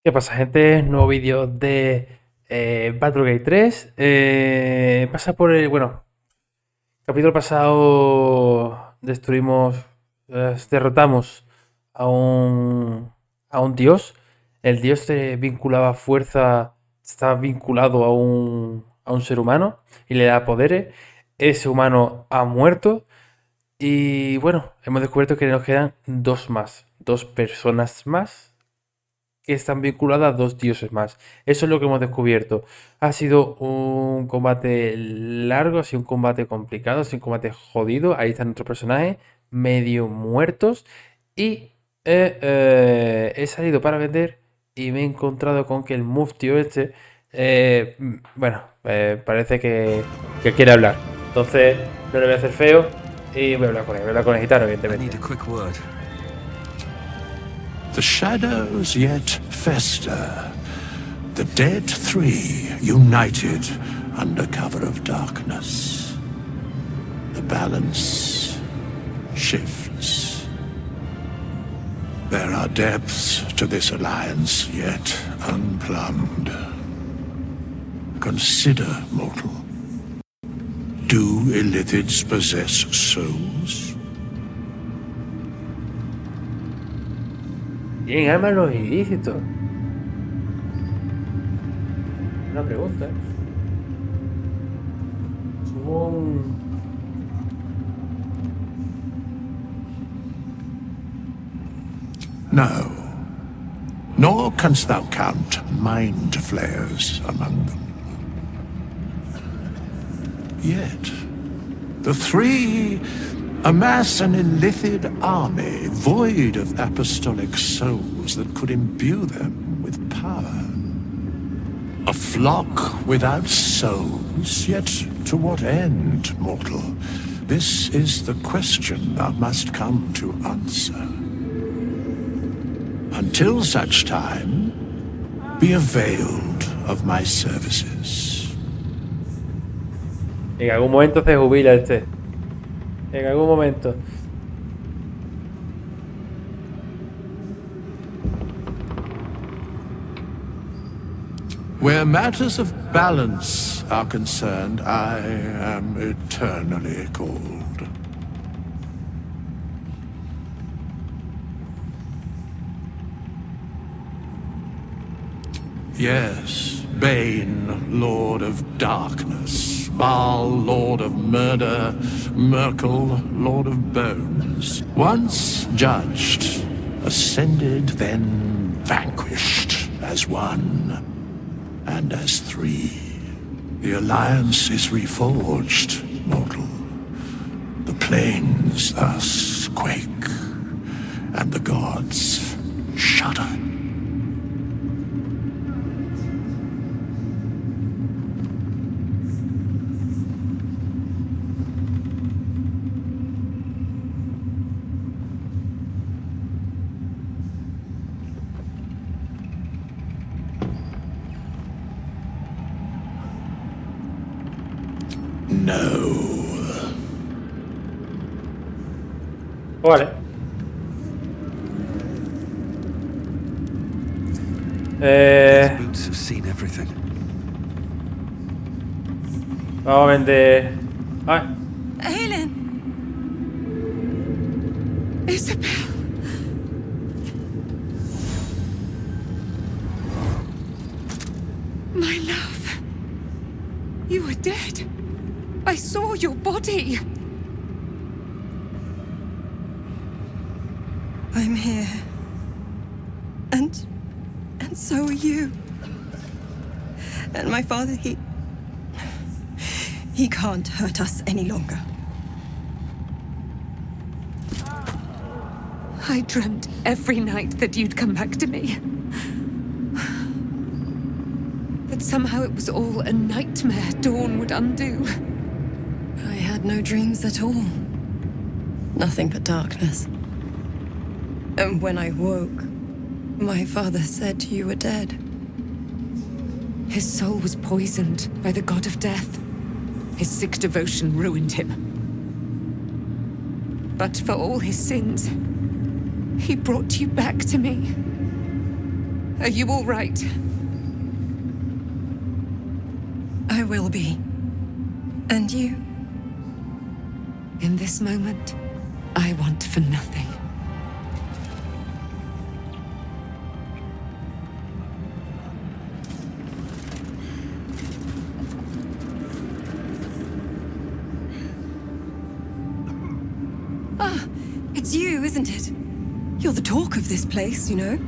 ¿Qué pasa, gente? Nuevo vídeo de Baldur 3. Pasa por el. Bueno, capítulo pasado destruimos. Derrotamos a un dios. El dios se vinculaba a fuerza. Está vinculado a un ser humano y le da poderes. Ese humano ha muerto. Y bueno, hemos descubierto que nos quedan dos más. Dos personas más que están vinculadas a dos dioses más. Eso es lo que hemos descubierto. Ha sido un combate largo, ha sido un combate complicado, ha sido un combate jodido. Ahí están nuestros personajes medio muertos. Y he salido para vender y me he encontrado con que el muftio este, parece que quiere hablar. Entonces no le voy a hacer feo y voy a hablar con él. Voy a hablar con el gitano, I need evidentemente. a quick word. The shadows yet fester. The dead three united under cover of darkness. The balance shifts. There are depths to this alliance yet unplumbed. Consider, mortal. Do illithids possess souls? ¿Tienen armas los ilícitos? Una pregunta. No. Nor canst thou count mind flayers among them. Yet, the three amass an illithid army void of apostolic souls that could imbue them with power. A flock without souls, yet to what end, mortal? This is the question thou must come to answer. Until such time, be availed of my services. En algún momento se jubila este. En algún momento. Where matters of balance are concerned, I am eternally cold. Yes, Bane, Lord of Darkness, Baal, Lord of Murder, Merkel, Lord of Bones. Once judged, ascended, then vanquished as one, and as three. The alliance is reforged, mortal. The plains thus quake, and the gods shudder. No. Vale. These boots have seen everything. Vamos a vender. Ay, Helen! Isabel! My love. You were dead. I saw your body. I'm here. And so are you. And my father, he can't hurt us any longer. I dreamt every night that you'd come back to me. That somehow it was all a nightmare Dawn would undo. I had no dreams at all. Nothing but darkness. And when I woke, my father said you were dead. His soul was poisoned by the god of death. His sick devotion ruined him. But for all his sins, he brought you back to me. Are you all right? I will be. And you? In this moment, I want for nothing. Ah, it's you, isn't it? You're the talk of this place, you know?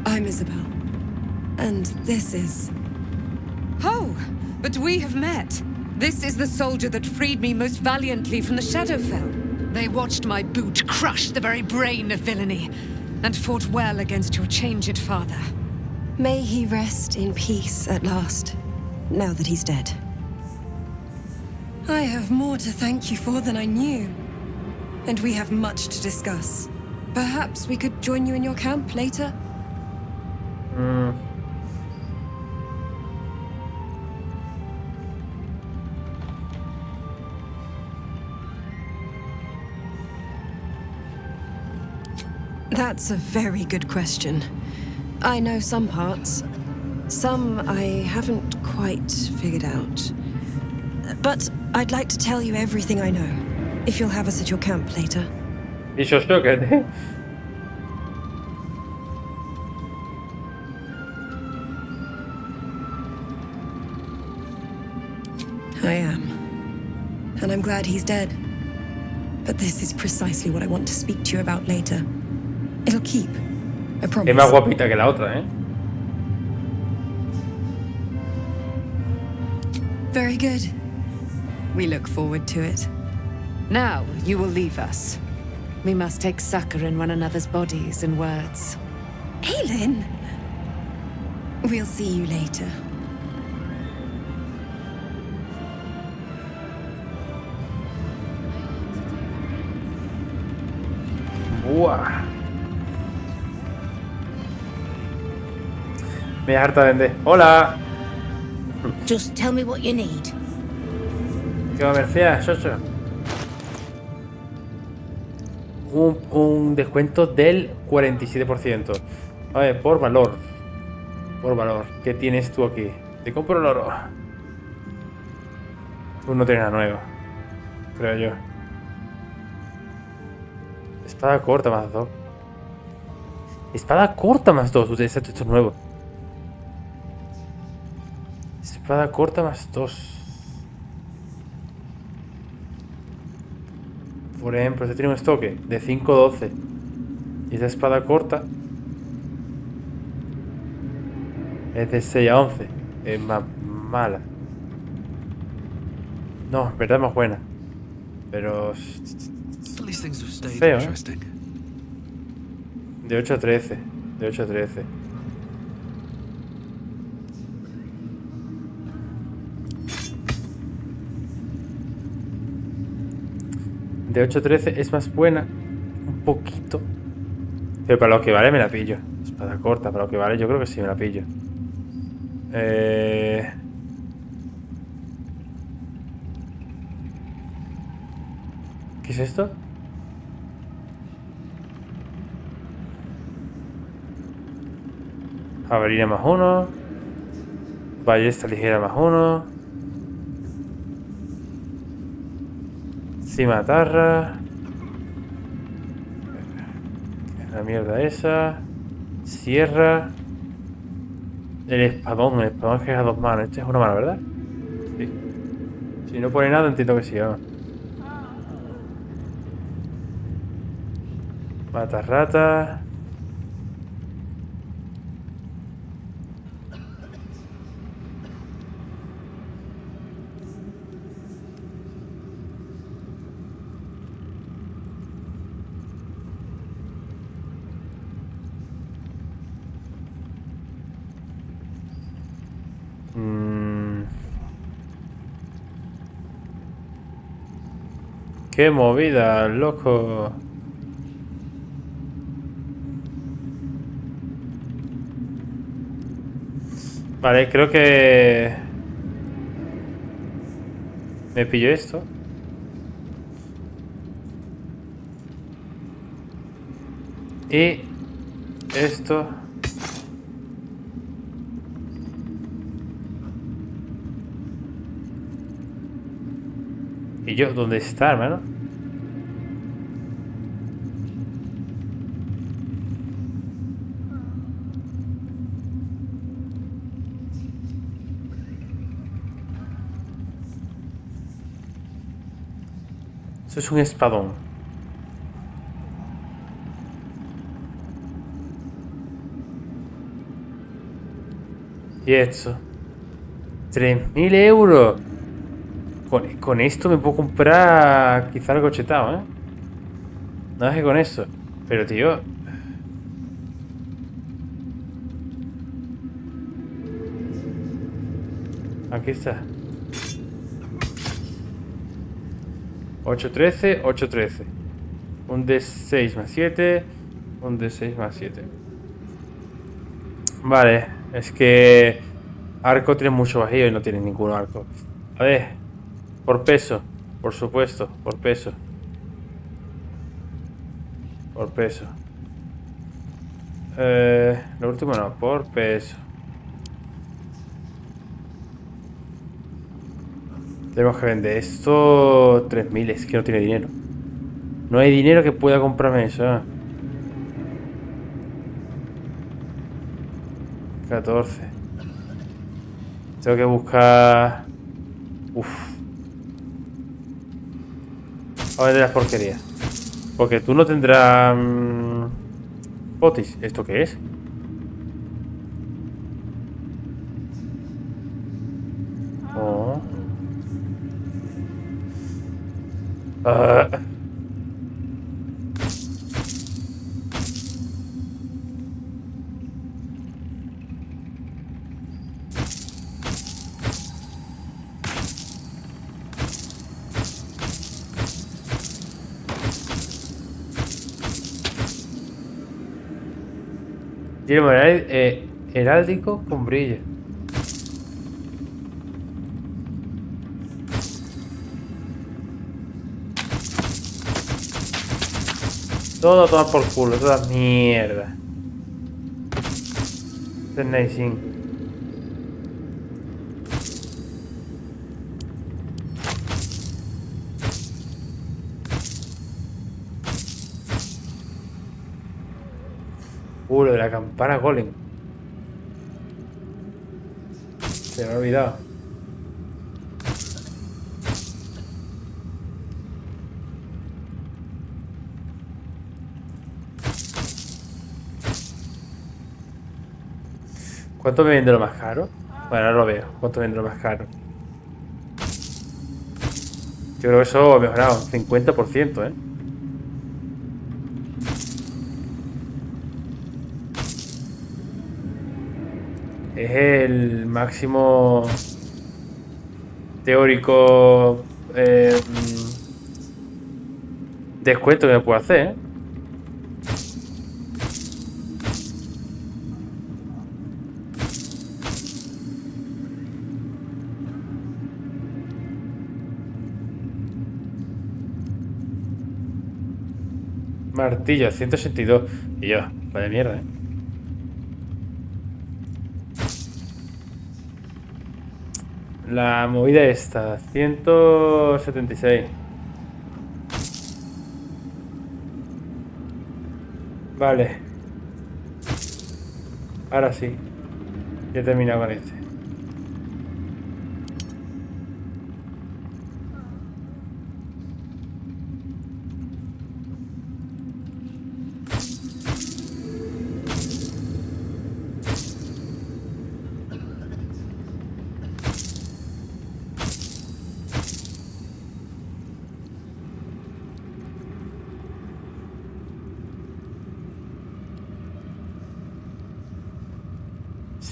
I'm Isabel. And this is... Oh, but we have met. This is the soldier that freed me most valiantly from the Shadowfell. They watched my boot crush the very brain of villainy, and fought well against your changed father. May he rest in peace at last, now that he's dead. I have more to thank you for than I knew. And we have much to discuss. Perhaps we could join you in your camp later? That's a very good question. I know some parts. Some I haven't quite figured out. But I'd like to tell you everything I know, if you'll have us at your camp later. Y yo que I am. And I'm glad he's dead. But this is precisely what I want to speak to you about later. It'll keep. I promise. es más guapita que la otra, ¿eh? Very good. We look forward to it. Now, you will leave us. We must take succor in one another's bodies and words. Aelin! We'll see you later. Buah. Me harta vender. Hola. Just tell me what you need. ¿Qué va a Mercea, Xoxo? Un descuento del 47%. A ver, por valor. Por valor. ¿Qué tienes tú aquí? Te compro el oro. Tú no tienes nada nuevo. Creo yo. Espada corta más 2. Espada corta más 2. Esto es nuevo. Espada corta más 2. Por ejemplo, este tiene un estoque de 5-12. Y esta espada corta es de 6-11. Es más mala. No, en verdad es más buena. Pero These things have stayed feo, ¿eh? interesting. De 8 a 13. De 8 a 13. De 8 a 13 es más buena. Un poquito. Pero para lo que vale me la pillo. Espada corta, para lo que vale yo creo que sí me la pillo. ¿Qué es esto? Jabalina más 1. Ballesta ligera más 1. Cimatarra. La mierda esa. Sierra. El espadón que es a 2 manos. Este es una mano, ¿verdad? Sí. Si no pone nada entiendo que sí, vamos. Mata rata. Qué movida, loco. Vale, creo que me pillo esto. Y esto. ¿Y yo dónde está, hermano? Eso es un espadón. Y esto. 3.000 euros. Con esto me puedo comprar quizá algo chetado, ¿eh? Nada más que con eso. Pero, tío... Aquí está. 8-13, 8-13. Un D6 más 7. Un D6 más 7. Vale, es que... Arco tiene mucho vacío y no tiene ningún arco. A ver. Por peso. Por supuesto, por peso. Por peso. Lo último no, por peso. Tenemos que vender esto 3.000, es que no tiene dinero. No hay dinero que pueda comprarme eso. 14. Tengo que buscar... Uf. A vender las porquerías. Porque tú no tendrás... Potis. ¿Esto qué es? Oh. Yelmo heráldico con brillo. Todo a tomar por culo, toda mierda. Este es Naisin. Lo de la campana golem. Se me ha olvidado. ¿Cuánto me vende lo más caro? Bueno, ahora lo veo. ¿Cuánto me vende lo más caro? Yo creo que eso ha mejorado. 50%, ¿eh? Es el máximo teórico descuento que me puedo hacer, ¿eh? Martillo, 182. Y yo, vaya mierda, ¿eh? La movida esta, 176. Vale. Ahora sí. Ya he terminado con este.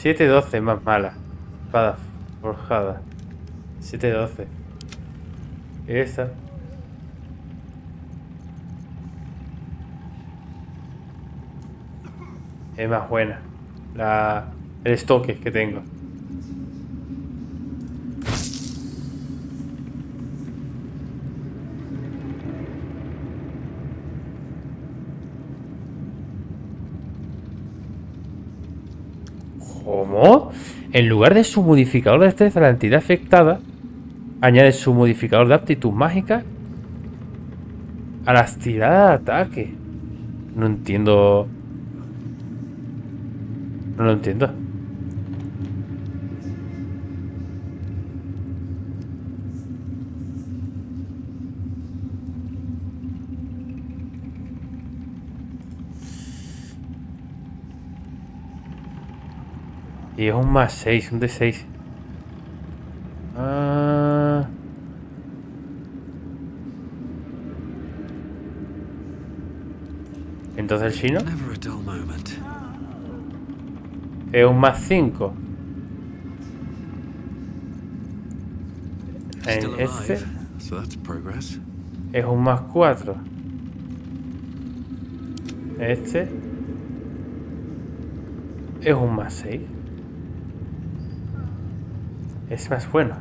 $7.12 más mala. Espada forjada. 7.12. Esta. Es más buena. El estoque que tengo. ¿Cómo? En lugar de su modificador de destreza, la entidad afectada Añade su modificador de aptitud mágica a las tiradas de ataque. No entiendo. No lo entiendo. Y es un más 6, un D6. Ah. Entonces el chino Never a dull moment. es un más 5. Still En este alive, so that's progress. es un más 4. Este es un más 6. Es más bueno.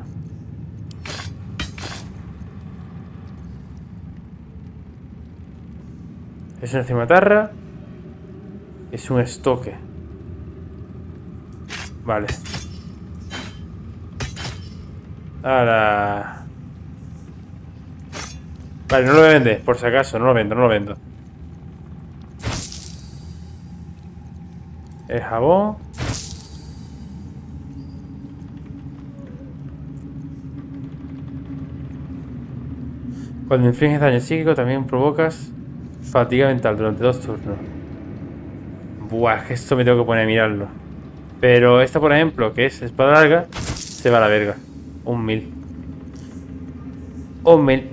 Es una cimatarra. Es un estoque. Vale. Ahora. Vale, no lo voy a vender, por si acaso. No lo vendo, no lo vendo. El jabón. Cuando infliges daño psíquico también provocas fatiga mental durante 2 turnos. Buah, es que esto me tengo que poner a mirarlo. Pero esta, por ejemplo, que es espada larga, se va a la verga. Un 1000. Un 1000.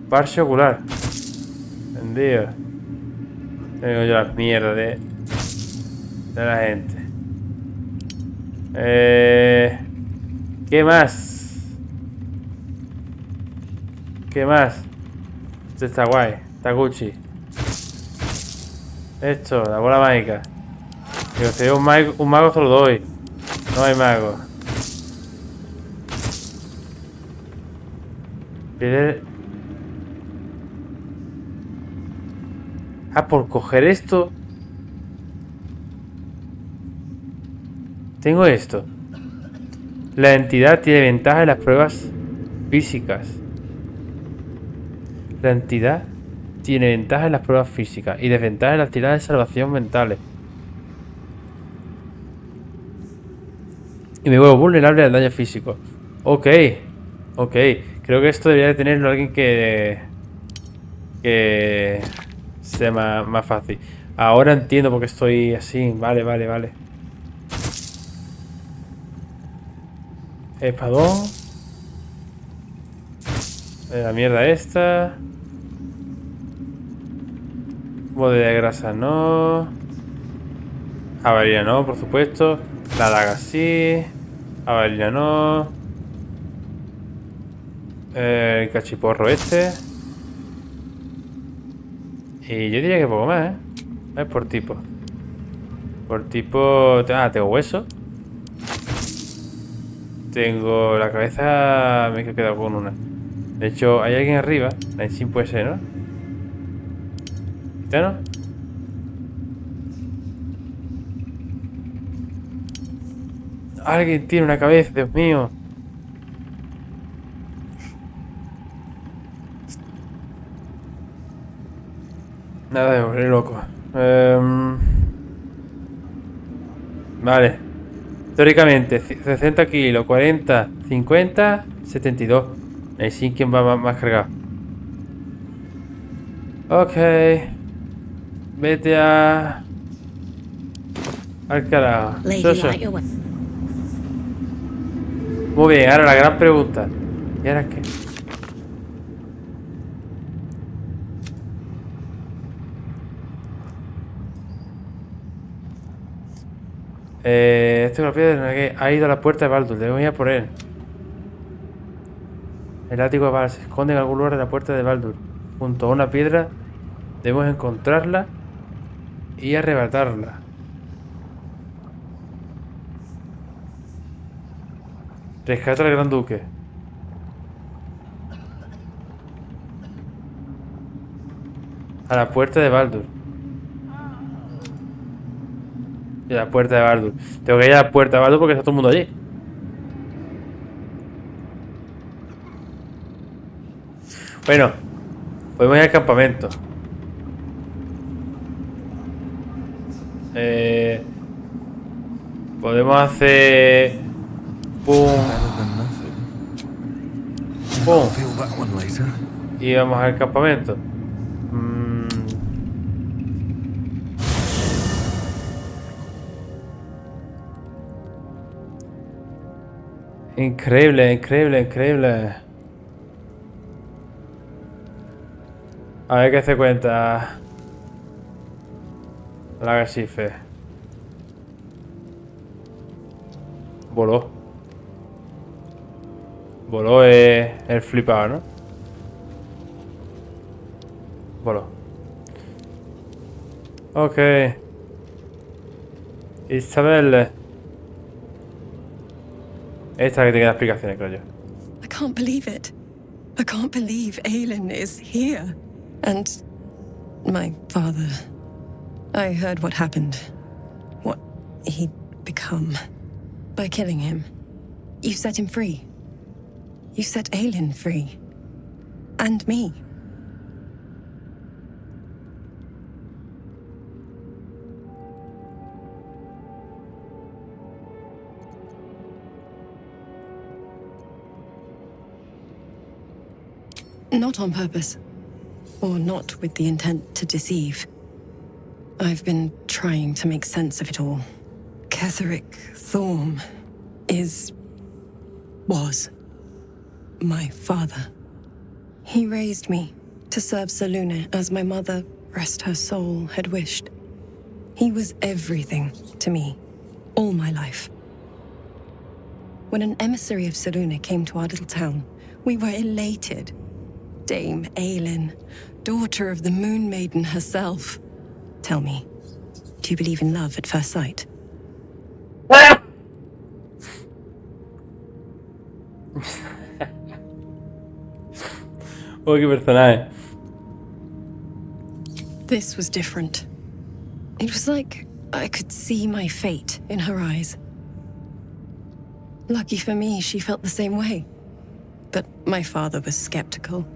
Parche ocular. Vendido. Tengo yo la mierda de la gente. ¿Qué más? ¿Qué más? Esto está guay. Está Gucci. Esto, la bola mágica. Digo, si hay un mago se lo doy. No hay mago. Pide... Ah, por coger esto. Tengo esto. La entidad tiene ventaja en las pruebas físicas. La entidad tiene ventaja en las pruebas físicas y desventaja en las tiradas de salvación mentales. Y me vuelvo vulnerable al daño físico. Ok. Ok. Creo que esto debería de tenerlo alguien que sea más fácil. Ahora entiendo por qué estoy así. Vale, vale, vale. Espadón. La mierda esta. Bode de grasa no. Jabalina no, por supuesto. La daga sí. Jabalina no. El cachiporro este. Y yo diría que poco más, ¿eh? Es por tipo. Por tipo... Ah, tengo hueso. Tengo la cabeza... Me he quedado con una. De hecho, hay alguien arriba. La insignia puede ser, ¿no? ¿Está, no? Alguien tiene una cabeza, Dios mío. Nada de volver loco. Vale. Teóricamente, 60 kilos, 40, 50, 72. Ahí sí, ¿quién va más cargado? Ok. Vete a... al carajo. Lady Soso. Light, you're Muy bien, ahora la gran pregunta. ¿Y ahora qué? Este golpe ha ido a la puerta de Baldur. Debemos ir a por él. El látigo de Val se esconde en algún lugar de la puerta de Baldur. Junto a una piedra debemos encontrarla y arrebatarla. Rescata al gran duque. A la puerta de Baldur. Y la puerta de Baldur. Tengo que ir a la puerta de Baldur porque está todo el mundo allí. Bueno, podemos ir al campamento. Podemos hacer... Pum, Better than nothing. pum. Feel that one later. Y vamos al campamento. Increíble, increíble, increíble. A ver qué se cuenta. La Gasife. Voló. Voló es el flipado, ¿no? Voló. Ok. Isabel. Esta que tiene explicaciones, creo yo. I can't believe it. I can't believe Aelin is here. And my father. I heard what happened. What he'd become. By killing him. You set him free. You set Aelin free. And me. Not on purpose. Or not with the intent to deceive. I've been trying to make sense of it all. Ketheric Thorm was my father. He raised me to serve Selûne as my mother, rest her soul, had wished. He was everything to me, all my life. When an emissary of Selûne came to our little town, we were elated. Dame Aelin, daughter of the Moon Maiden herself. Tell me, do you believe in love at first sight? Oh, qué personaje. This was different. It was like I could see my fate in her eyes. Lucky for me, she felt the same way. But my father was skeptical.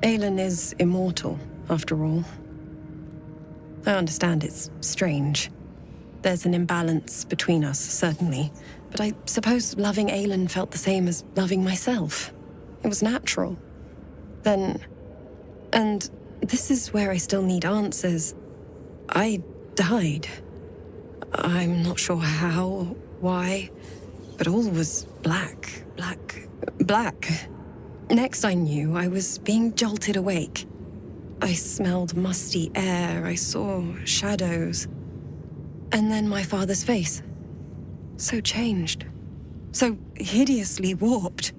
Aelin is immortal, after all. I understand it's strange. There's an imbalance between us, certainly. But I suppose loving Aelin felt the same as loving myself. It was natural. Then... And this is where I still need answers. I died. I'm not sure how, why, but all was black. Next I knew, I was being jolted awake. I smelled musty air, I saw shadows. And then my father's face. So changed. So hideously warped.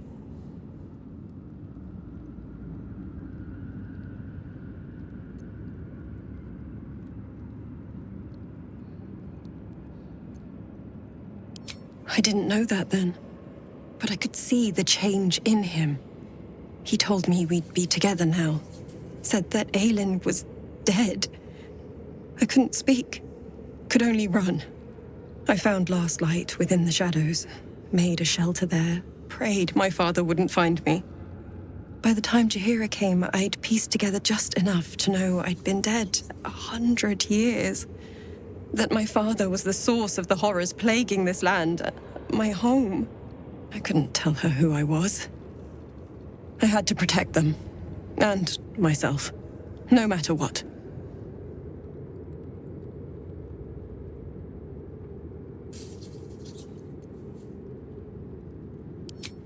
I didn't know that then, but I could see the change in him. He told me we'd be together now. Said that Aelin was dead. I couldn't speak. Could only run. I found last light within the shadows. Made a shelter there. Prayed my father wouldn't find me. By the time Jaheira came, I'd pieced together just enough to know I'd been dead 100 years. That my father was the source of the horrors plaguing this land. My home. I couldn't tell her who I was. I had to protect them. And myself. No matter what.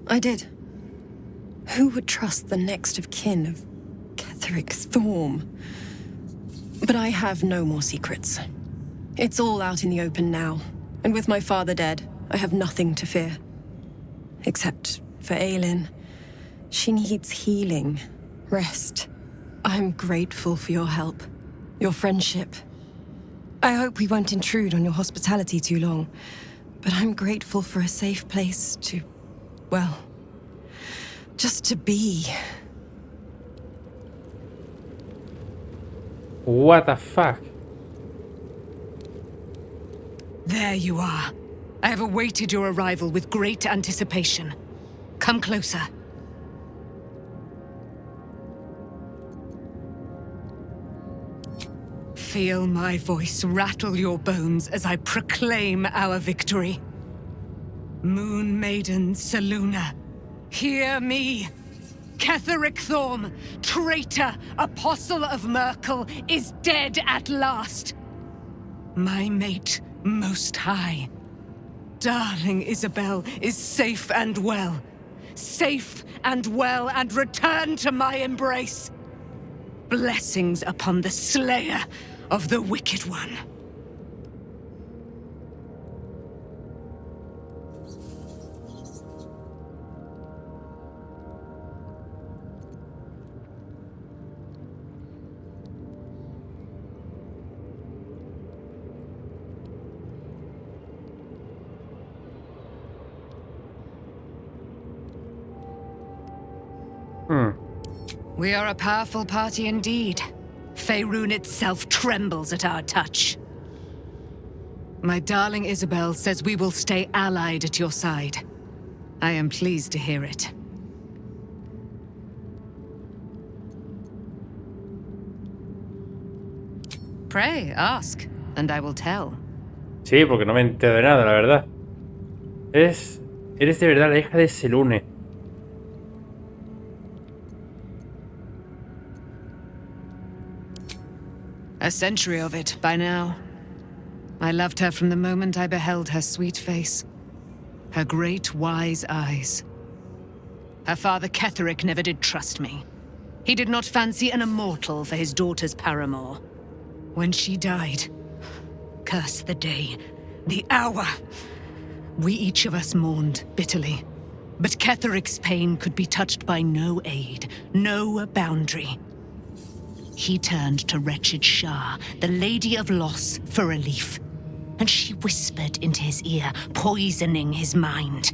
I did. Who would trust the next of kin of Ketheric Thorm? But I have no more secrets. It's all out in the open now. And with my father dead, I have nothing to fear. Except for Aelin. She needs healing. Rest. I'm grateful for your help. Your friendship. I hope we won't intrude on your hospitality too long. But I'm grateful for a safe place to... well... just to be. What the fuck? There you are. I have awaited your arrival with great anticipation. Come closer. Feel my voice rattle your bones as I proclaim our victory. Moon Maiden Selûne, hear me. Ketheric Thorm, traitor, apostle of Merkel, is dead at last. My mate, Most High, darling Isabel, is safe and well. Safe and well, and returned to my embrace. Blessings upon the slayer of the Wicked One. We are a powerful party indeed. Faerun itself trembles at our touch. My darling Isabel says we will stay allied at your side. I am pleased to hear it. Pray, ask, and I will tell. Sí, porque no me entero de nada, la verdad. Eres de verdad la hija de Selûne. A century of it, by now. I loved her from the moment I beheld her sweet face. Her great, wise eyes. Her father Ketheric never did trust me. He did not fancy an immortal for his daughter's paramour. When she died, curse the day, the hour. We each of us mourned bitterly. But Ketheric's pain could be touched by no aid, no boundary. He turned to wretched Shah, the Lady of Loss, for relief. And she whispered into his ear, poisoning his mind.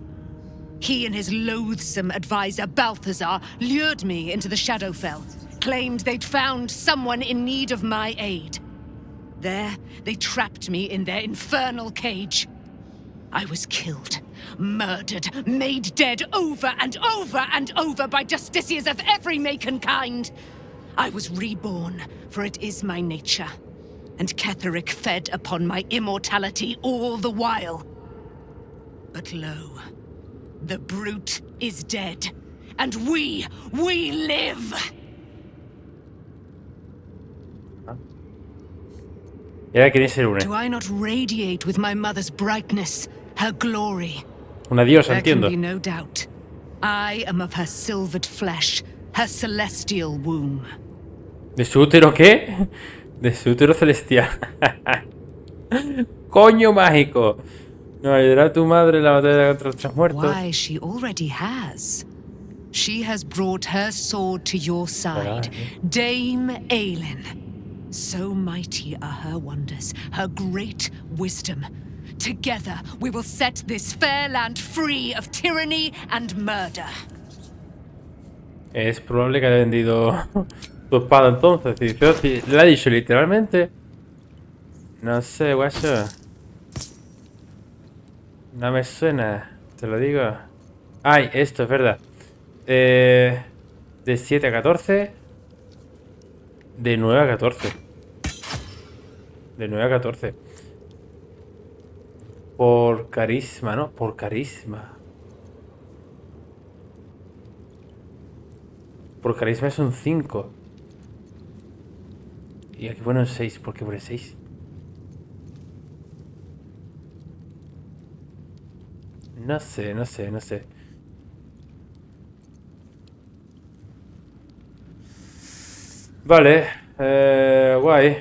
He and his loathsome advisor, Balthazar, lured me into the Shadowfell, claimed they'd found someone in need of my aid. There, they trapped me in their infernal cage. I was killed, murdered, made dead over and over and over by justiciars of every make and kind. I was reborn, for it is my nature. And Ketheric fed upon my immortality all the while. But lo, the brute is dead, and we live! ¿Y ahora quién es Selûne? Do I not radiate with my mother's brightness, her glory? Una diosa, There can entiendo. be no doubt. I am of her silvered flesh, her celestial womb. ¿De su útero qué? De su útero celestial. ¡Coño mágico! ¿No ayudará a tu madre en la batalla contra los tres muertos? Why, she already has. She has brought her sword to your side, Dame Aelin. So mighty are her wonders, her great wisdom. Together, we will set this fair land free of tyranny and murder. Es probable que haya vendido tu espada entonces. Si le ha dicho literalmente. No sé, guacho. No me suena, te lo digo. Ay, esto es verdad. De 7 a 14. De 9 a 14. De 9 a 14. Por carisma, ¿no? Por carisma. Por carisma es un 5. Y aquí pone un 6. ¿Por qué pone 6? No sé, no sé, no sé. Vale. Guay.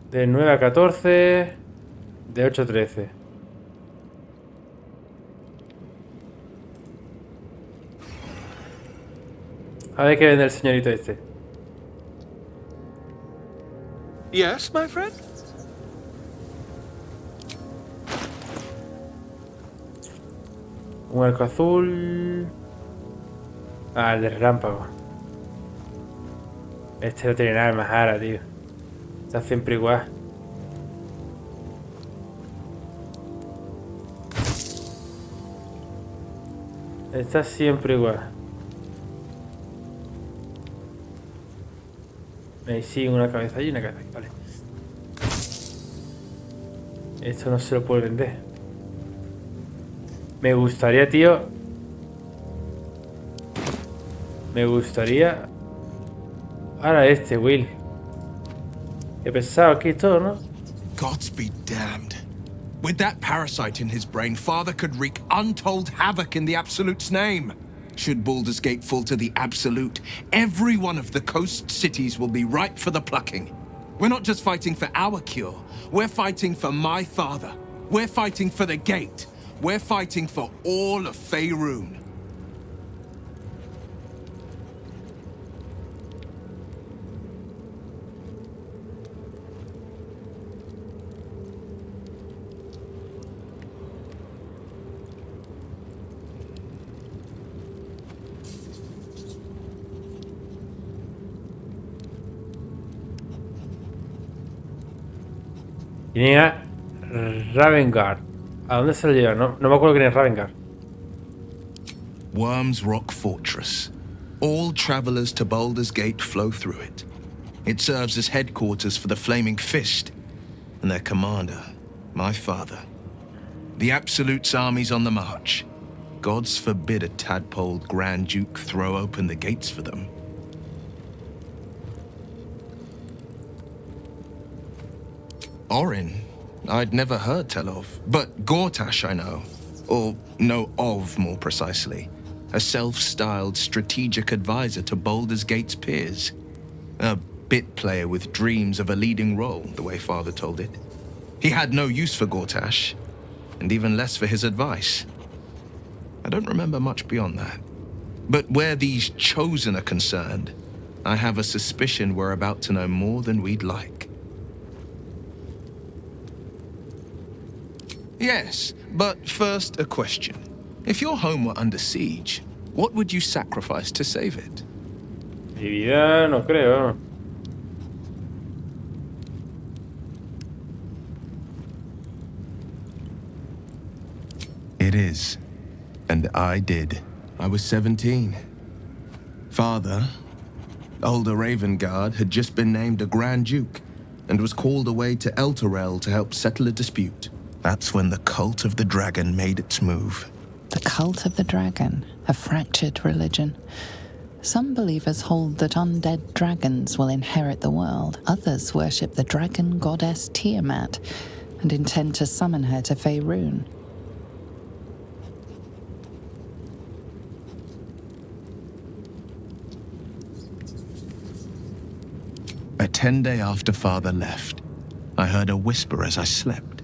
De 9 a 14. De 8 a 13. A ver qué vende el señorito este. Yes, my friend? Un arco azul. Ah, el de relámpago. Este no tiene nada más ahora, tío. Está siempre igual. Está siempre igual. Me sigue una cabeza y una cabeza aquí, vale. Esto no se lo puede vender. Me gustaría, tío. Me gustaría. Ahora este, Will. He pensado aquí todo, ¿no? Gods be damned. With that parasite in his brain, Father could wreak untold havoc in the Absolute's name. Should Baldur's Gate fall to the Absolute, every one of the coast cities will be ripe for the plucking. We're not just fighting for our cure, we're fighting for my father. We're fighting for the Gate. We're fighting for all of Faerun. Tiene a Ravengard. ¿A dónde se lo lleva? No me acuerdo quién es Ravengard. Worm's Rock Fortress. All travelers to Baldur's Gate flow through it. It serves as headquarters for the Flaming Fist and their commander, my father. The Absolute's army's on the march. Gods forbid a tadpole Grand Duke throw open the gates for them. Orin, I'd never heard tell of, but Gortash I know. Or know of, more precisely. A self-styled strategic advisor to Baldur's Gate's peers. A bit player with dreams of a leading role, the way Father told it. He had no use for Gortash, and even less for his advice. I don't remember much beyond that. But where these chosen are concerned, I have a suspicion we're about to know more than we'd like. Yes, but first a question. If your home were under siege, what would you sacrifice to save it? Mi vida, no creo. It is. And I did. I was 17. Father, older Ravengard, had just been named a Grand Duke and was called away to Elturel to help settle a dispute. That's when the cult of the dragon made its move. The cult of the dragon, a fractured religion. Some believers hold that undead dragons will inherit the world. Others worship the dragon goddess Tiamat and intend to summon her to Faerun. A 10-day after Father left, I heard a whisper as I slept.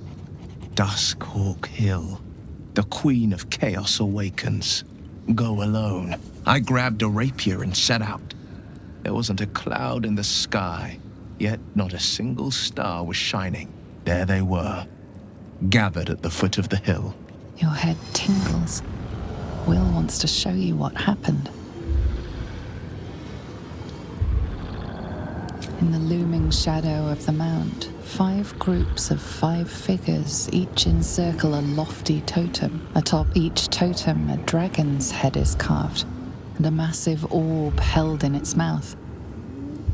Duskhawk Hill. The Queen of Chaos awakens. Go alone. I grabbed a rapier and set out. There wasn't a cloud in the sky, yet not a single star was shining. There they were, gathered at the foot of the hill. Your head tingles. Will wants to show you what happened. In the looming shadow of the mount, 5 groups of 5 figures each encircle a lofty totem. Atop each totem, a dragon's head is carved, and a massive orb held in its mouth.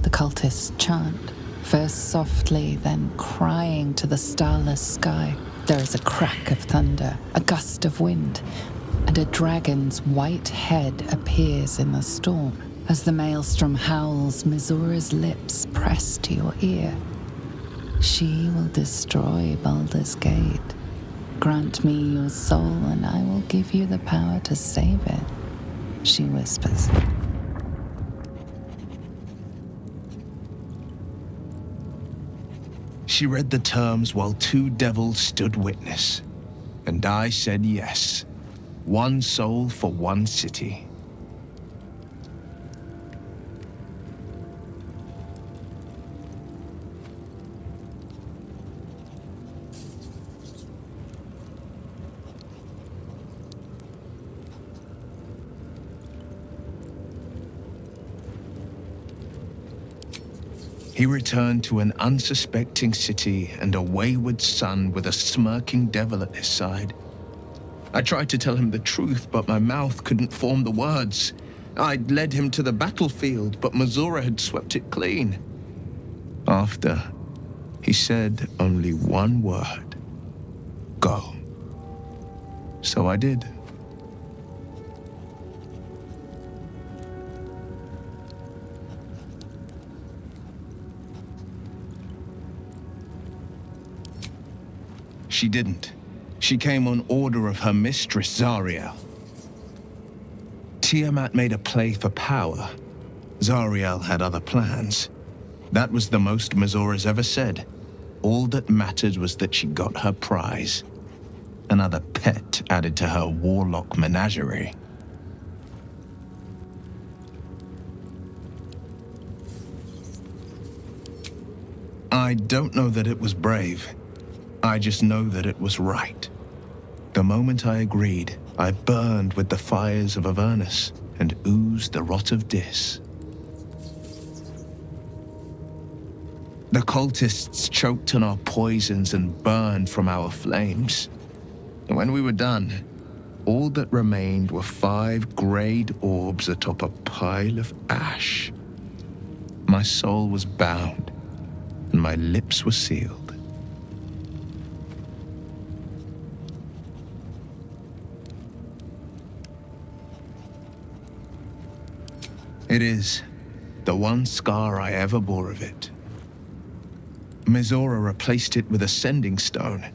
The cultists chant, first softly, then crying to the starless sky. There is a crack of thunder, a gust of wind, and a dragon's white head appears in the storm. As the maelstrom howls, Mizura's lips press to your ear. She will destroy Baldur's Gate. Grant me your soul, and I will give you the power to save it, she whispers. She read the terms while 2 devils stood witness, and I said yes. 1 soul for 1 city. He returned to an unsuspecting city and a wayward son with a smirking devil at his side. I tried to tell him the truth, but my mouth couldn't form the words. I'd led him to the battlefield, but Mazora had swept it clean. After, he said only one word. Go. So I did. She didn't. She came on order of her mistress, Zariel. Tiamat made a play for power. Zariel had other plans. That was the most Mazora's ever said. All that mattered was that she got her prize. Another pet added to her warlock menagerie. I don't know that it was brave. I just know that it was right. The moment I agreed, I burned with the fires of Avernus and oozed the rot of Dis. The cultists choked on our poisons and burned from our flames. And when we were done, all that remained were 5 greyed orbs atop a pile of ash. My soul was bound, and my lips were sealed. It is the one scar I ever bore of it. Mizora replaced it with a sending stone.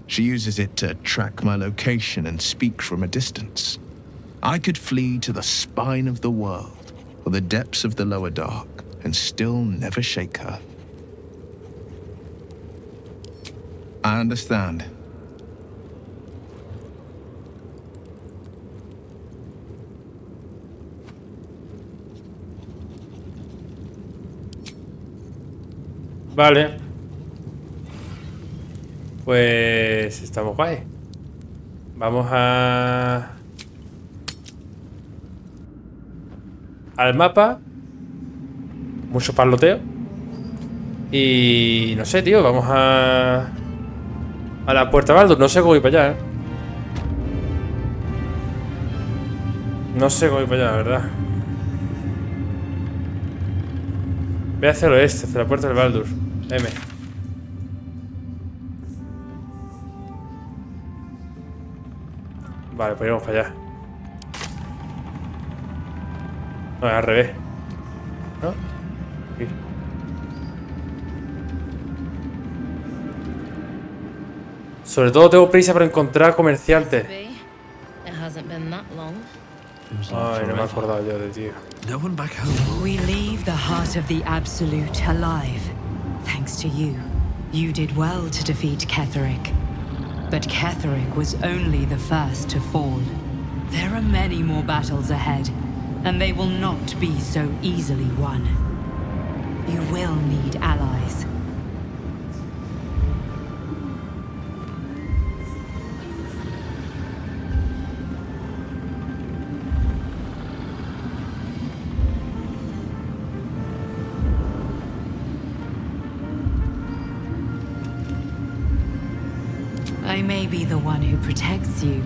She uses it to track my location and speak from a distance. I could flee to the spine of the world or the depths of the lower dark and still never shake her. I understand. Vale. Pues estamos guay. Vamos al mapa. Mucho parloteo. Y no sé, tío, vamos a la puerta Baldur. No sé cómo ir para allá, No sé cómo ir para allá, la verdad. Voy hacia el oeste, hacia la puerta del Baldur. M. Vale, pues iremos para allá. No, es al revés. ¿No? Aquí. Sobre todo tengo prisa para encontrar comerciantes. Ay, no me he acordado yo de tío. No one back home. We leave the heart of the Absolute alive. Thanks to you. You did well to defeat Ketheric. But Ketheric was only the first to fall. There are many more battles ahead, and they will not be so easily won. You will need allies. I may be the one who protects you,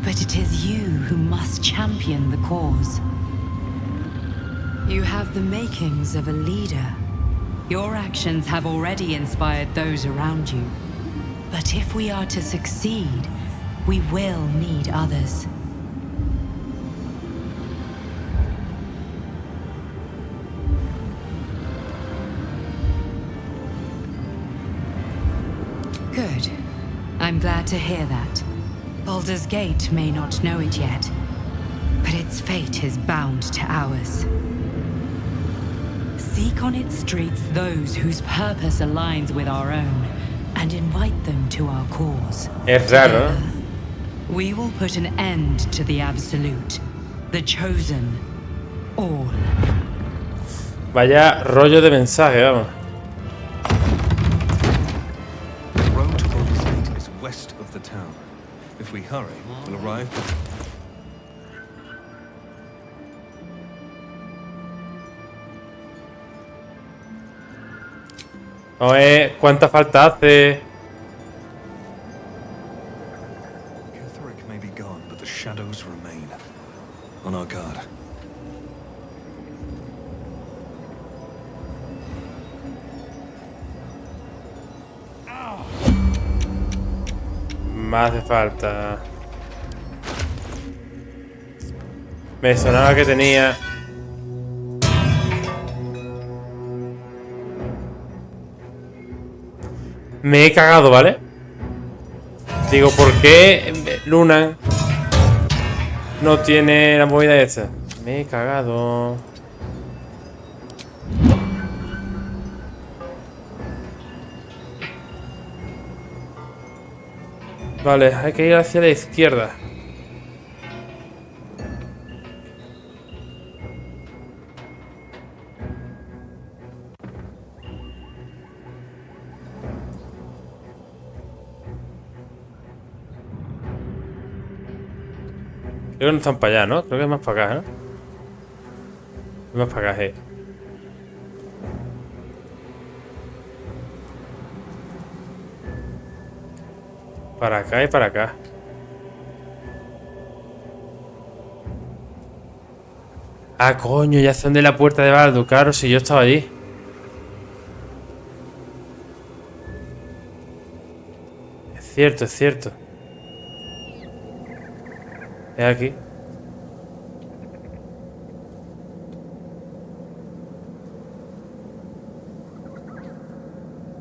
but it is you who must champion the cause. You have the makings of a leader. Your actions have already inspired those around you. But if we are to succeed, we will need others. Good. I'm glad to hear that. Baldur's Gate may not know it yet, but its fate is bound to ours. Seek on its streets those whose purpose aligns with our own, and invite them to our cause. Es raro, ¿no? We will put an end to the Absolute, the Chosen, all. Vaya rollo de mensaje, vamos. The road to Baldur's Gate is west of the town. If we hurry, we'll arrive. Oye, ¿cuánta falta hace? Ketheric may be Más hace falta. Me sonaba que tenía. Me he cagado, ¿vale? Digo, ¿por qué Luna no tiene la movida esa? Me he cagado. Vale, hay que ir hacia la izquierda. Creo que no están para allá, ¿no? Creo que es más para acá, ¿no? Es más para acá, Para acá y para acá. Ah, coño, ya son de la puerta de Baldur. Claro, si yo estaba allí. Es cierto, es cierto. Es aquí.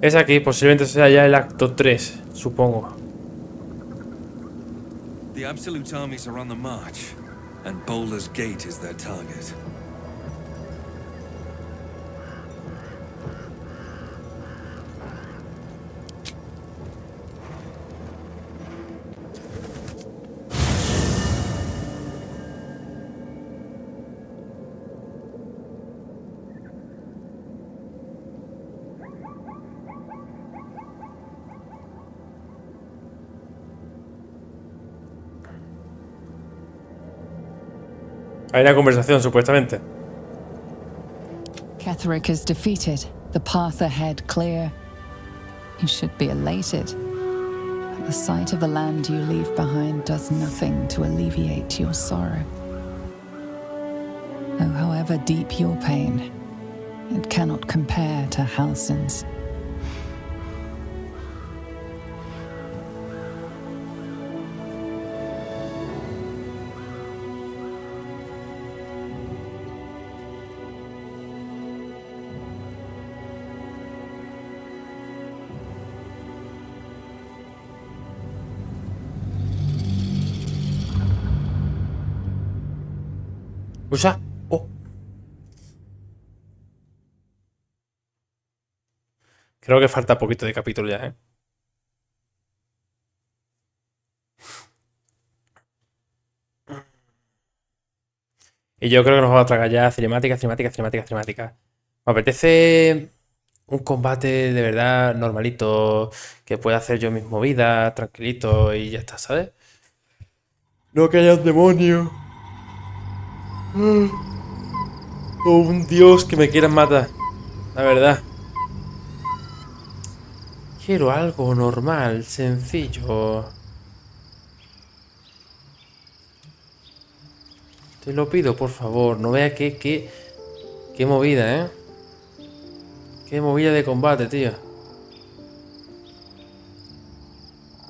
Es aquí, posiblemente sea ya el acto 3, supongo. The Absolute armies are on the march, and Baldur's Gate is their target. Hay una conversación, supuestamente. Ketheric is defeated, the path ahead clear. You should be elated. But the sight of the land you leave behind does nothing to alleviate your sorrow. Though however deep your pain, it cannot compare to Halsin's. Usa. Oh. Creo que falta poquito de capítulo ya, ¿eh? Y yo creo que nos vamos a tragar ya cinemática. Me apetece un combate de verdad normalito, que pueda hacer yo mis movidas, tranquilito y ya está, ¿sabes? No que haya un demonio. O un dios que me quiera matar. La verdad. Quiero algo normal, sencillo. Te lo pido, por favor. No vea qué movida, ¿eh? Qué movida de combate, tío.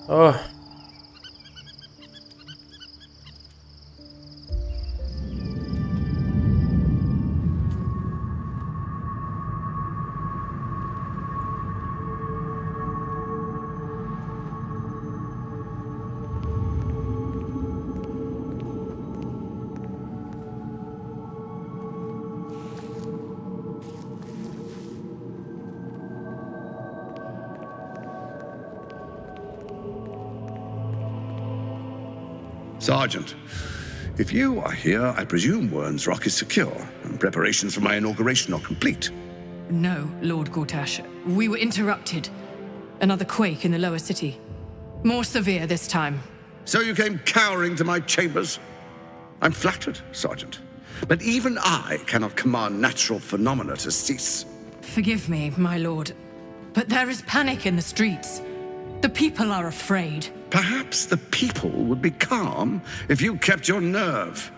Oh. Sergeant, if you are here, I presume Wern's Rock is secure, and preparations for my inauguration are complete. No, Lord Gortash. We were interrupted. Another quake in the lower city. More severe this time. So you came cowering to my chambers? I'm flattered, Sergeant. But even I cannot command natural phenomena to cease. Forgive me, my lord, but there is panic in the streets. The people are afraid. Perhaps the people would be calm if you kept your nerve.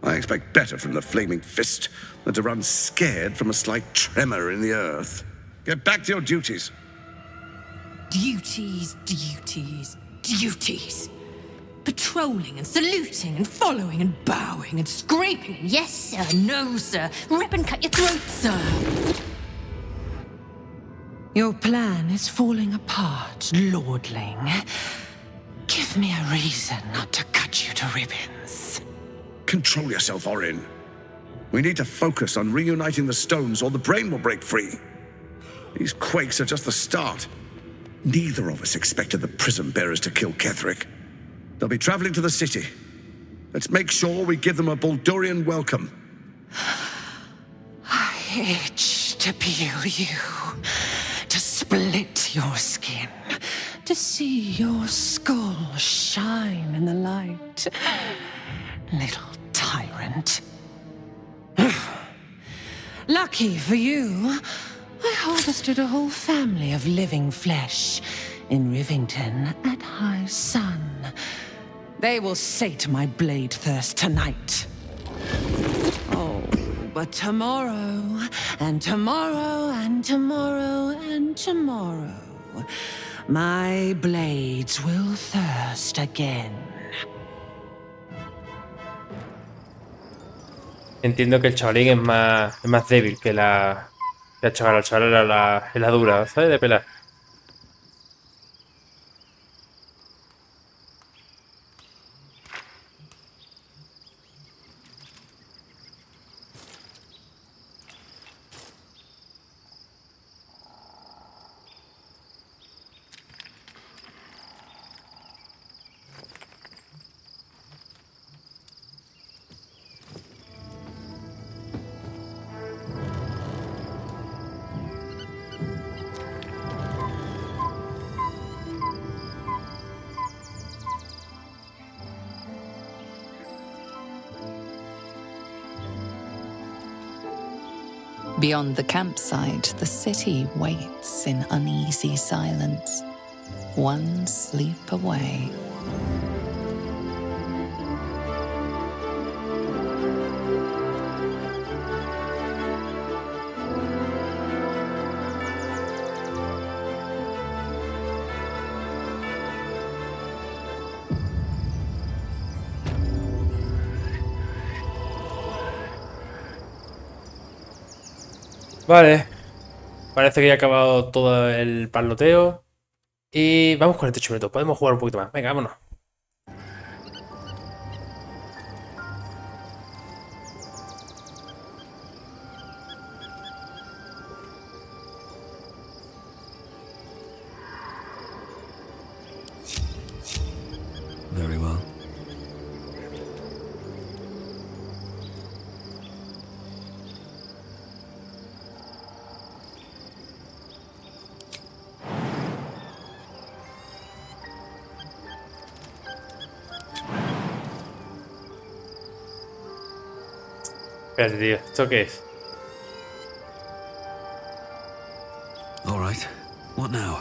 I expect better from the flaming fist than to run scared from a slight tremor in the earth. Get back to your duties. Duties. duties. Patrolling and saluting and following and bowing and scraping and yes sir, no sir, rip and cut your throat, sir. Your plan is falling apart, lordling. Give me a reason not to cut you to ribbons. Control yourself, Orin. We need to focus on reuniting the stones or the brain will break free. These quakes are just the start. Neither of us expected the prison bearers to kill Ketheric. They'll be traveling to the city. Let's make sure we give them a Baldurian welcome. I itch to peel you, to split your skin, to see your skull shine in the light. Little tyrant. Lucky for you, I harvested a whole family of living flesh in Rivington at high sun. They will sate my blade thirst tonight. Oh, but tomorrow, and tomorrow, and tomorrow, and tomorrow, my blades will thirst again. Entiendo que el chavalín es más débil que la chavala. El chaval era la dura, ¿sabes? De pelar. Beyond the campsite, the city waits in uneasy silence, one sleep away. Vale. Parece que ya ha acabado todo el parloteo. Y vamos 48 minutos. Podemos jugar un poquito más. Venga, vámonos. Very well. Espérate, tío. ¿Esto qué es? All right. What now?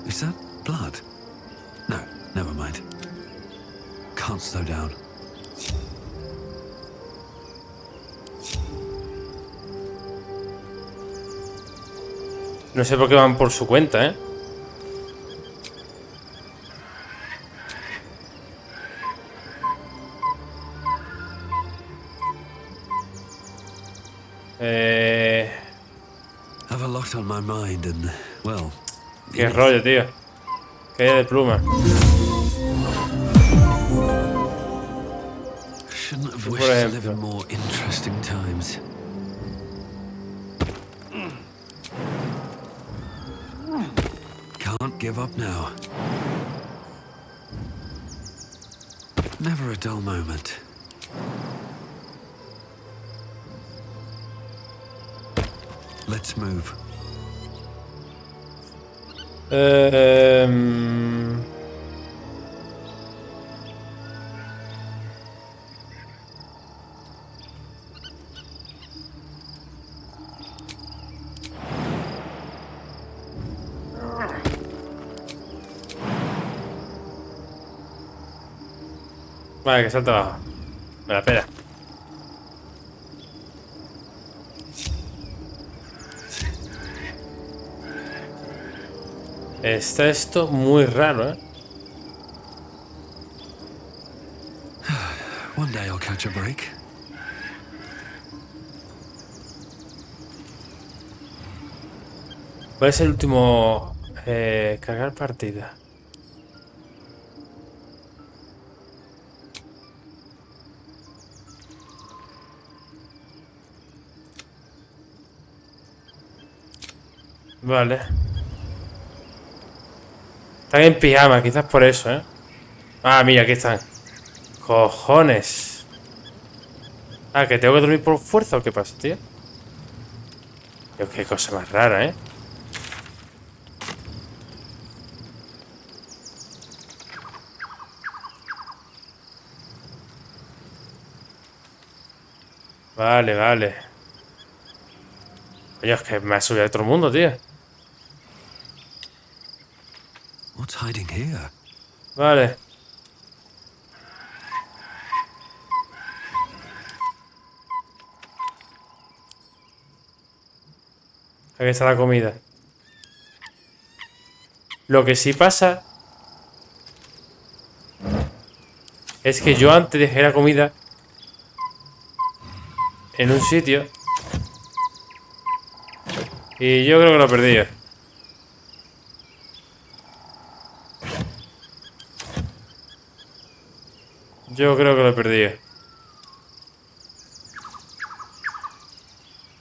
Is that blood? No, never mind. Can't slow down. No sé por qué van por su cuenta, ¿eh? Have a lot on my mind and, well... Qué rollo, tío. Qué de pluma. Shouldn't have wished to live in more interesting times. Can't give up now. Never a dull moment. Let's move. Vale, que salta abajo. Me la espera. Está esto muy raro, ¿eh? One day I'll catch a break. ¿Cuál es el último? Cargar partida. Vale. Están en pijama, quizás por eso, ¿eh? Ah, mira, aquí están. Cojones. Ah, ¿que tengo que dormir por fuerza o qué pasa, tío? Dios, qué cosa más rara, ¿eh? Vale, vale. Coño, es que me ha subido a otro mundo, tío. What's hiding here? Vale. Aquí está la comida. Lo que sí pasa es que yo antes dejé la comida en un sitio y yo creo que lo perdí. Yo creo que lo perdí.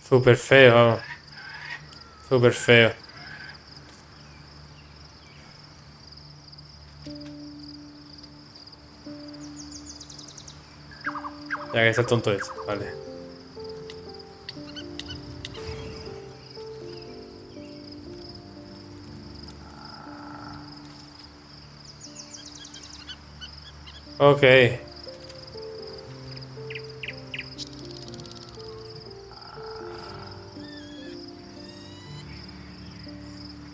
Súper feo, vamos. Súper feo. Ya que está el tonto este, vale. Ok.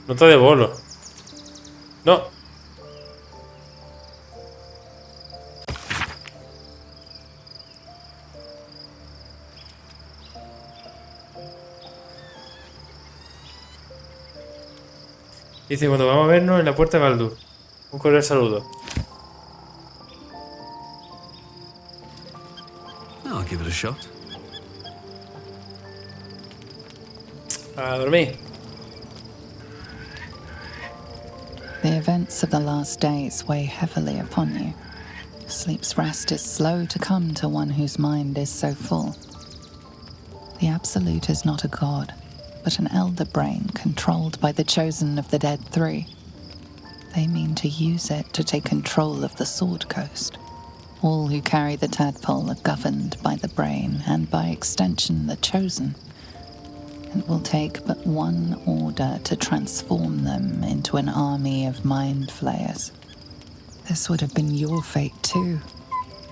Nota de bolo. No. Dice, cuando vamos a vernos en la puerta de Baldur. Un cordial saludo. I'll give it a shot. A dormir. The events of the last days weigh heavily upon you. Sleep's rest is slow to come to one whose mind is so full. The Absolute is not a god, but an elder brain controlled by the chosen of the Dead Three. They mean to use it to take control of the Sword Coast. All who carry the tadpole are governed by the brain, and by extension the chosen. It will take but one order to transform them into an army of mind flayers. This would have been your fate too,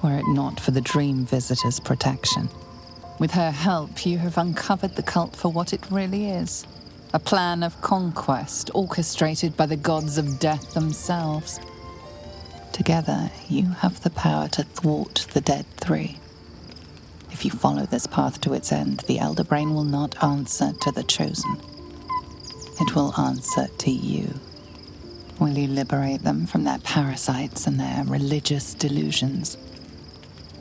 were it not for the Dream Visitor's protection. With her help, you have uncovered the cult for what it really is. A plan of conquest orchestrated by the gods of death themselves. Together, you have the power to thwart the Dead Three. If you follow this path to its end, the Elder Brain will not answer to the Chosen. It will answer to you. Will you liberate them from their parasites and their religious delusions?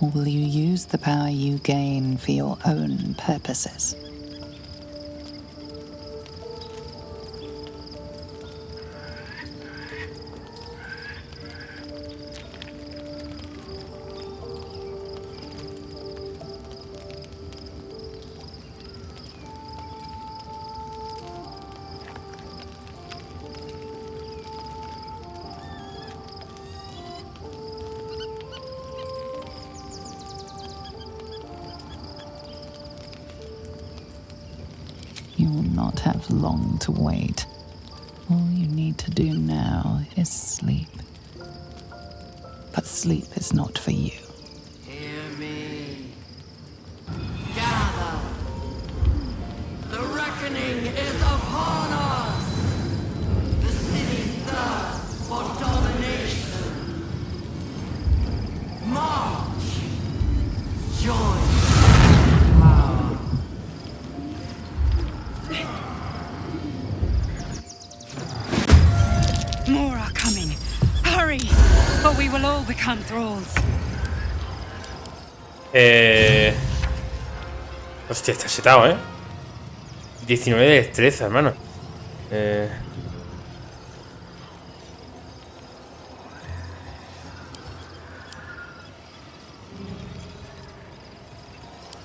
Or will you use the power you gain for your own purposes? You will not have long to wait. All you need to do now is sleep. But sleep is not for you. Hear me. Gather. The reckoning is upon us. The city thirsts for domination. March. Join. Power. will all become thralls. Hostia, está setado, ¿eh? 19 de destreza, hermano.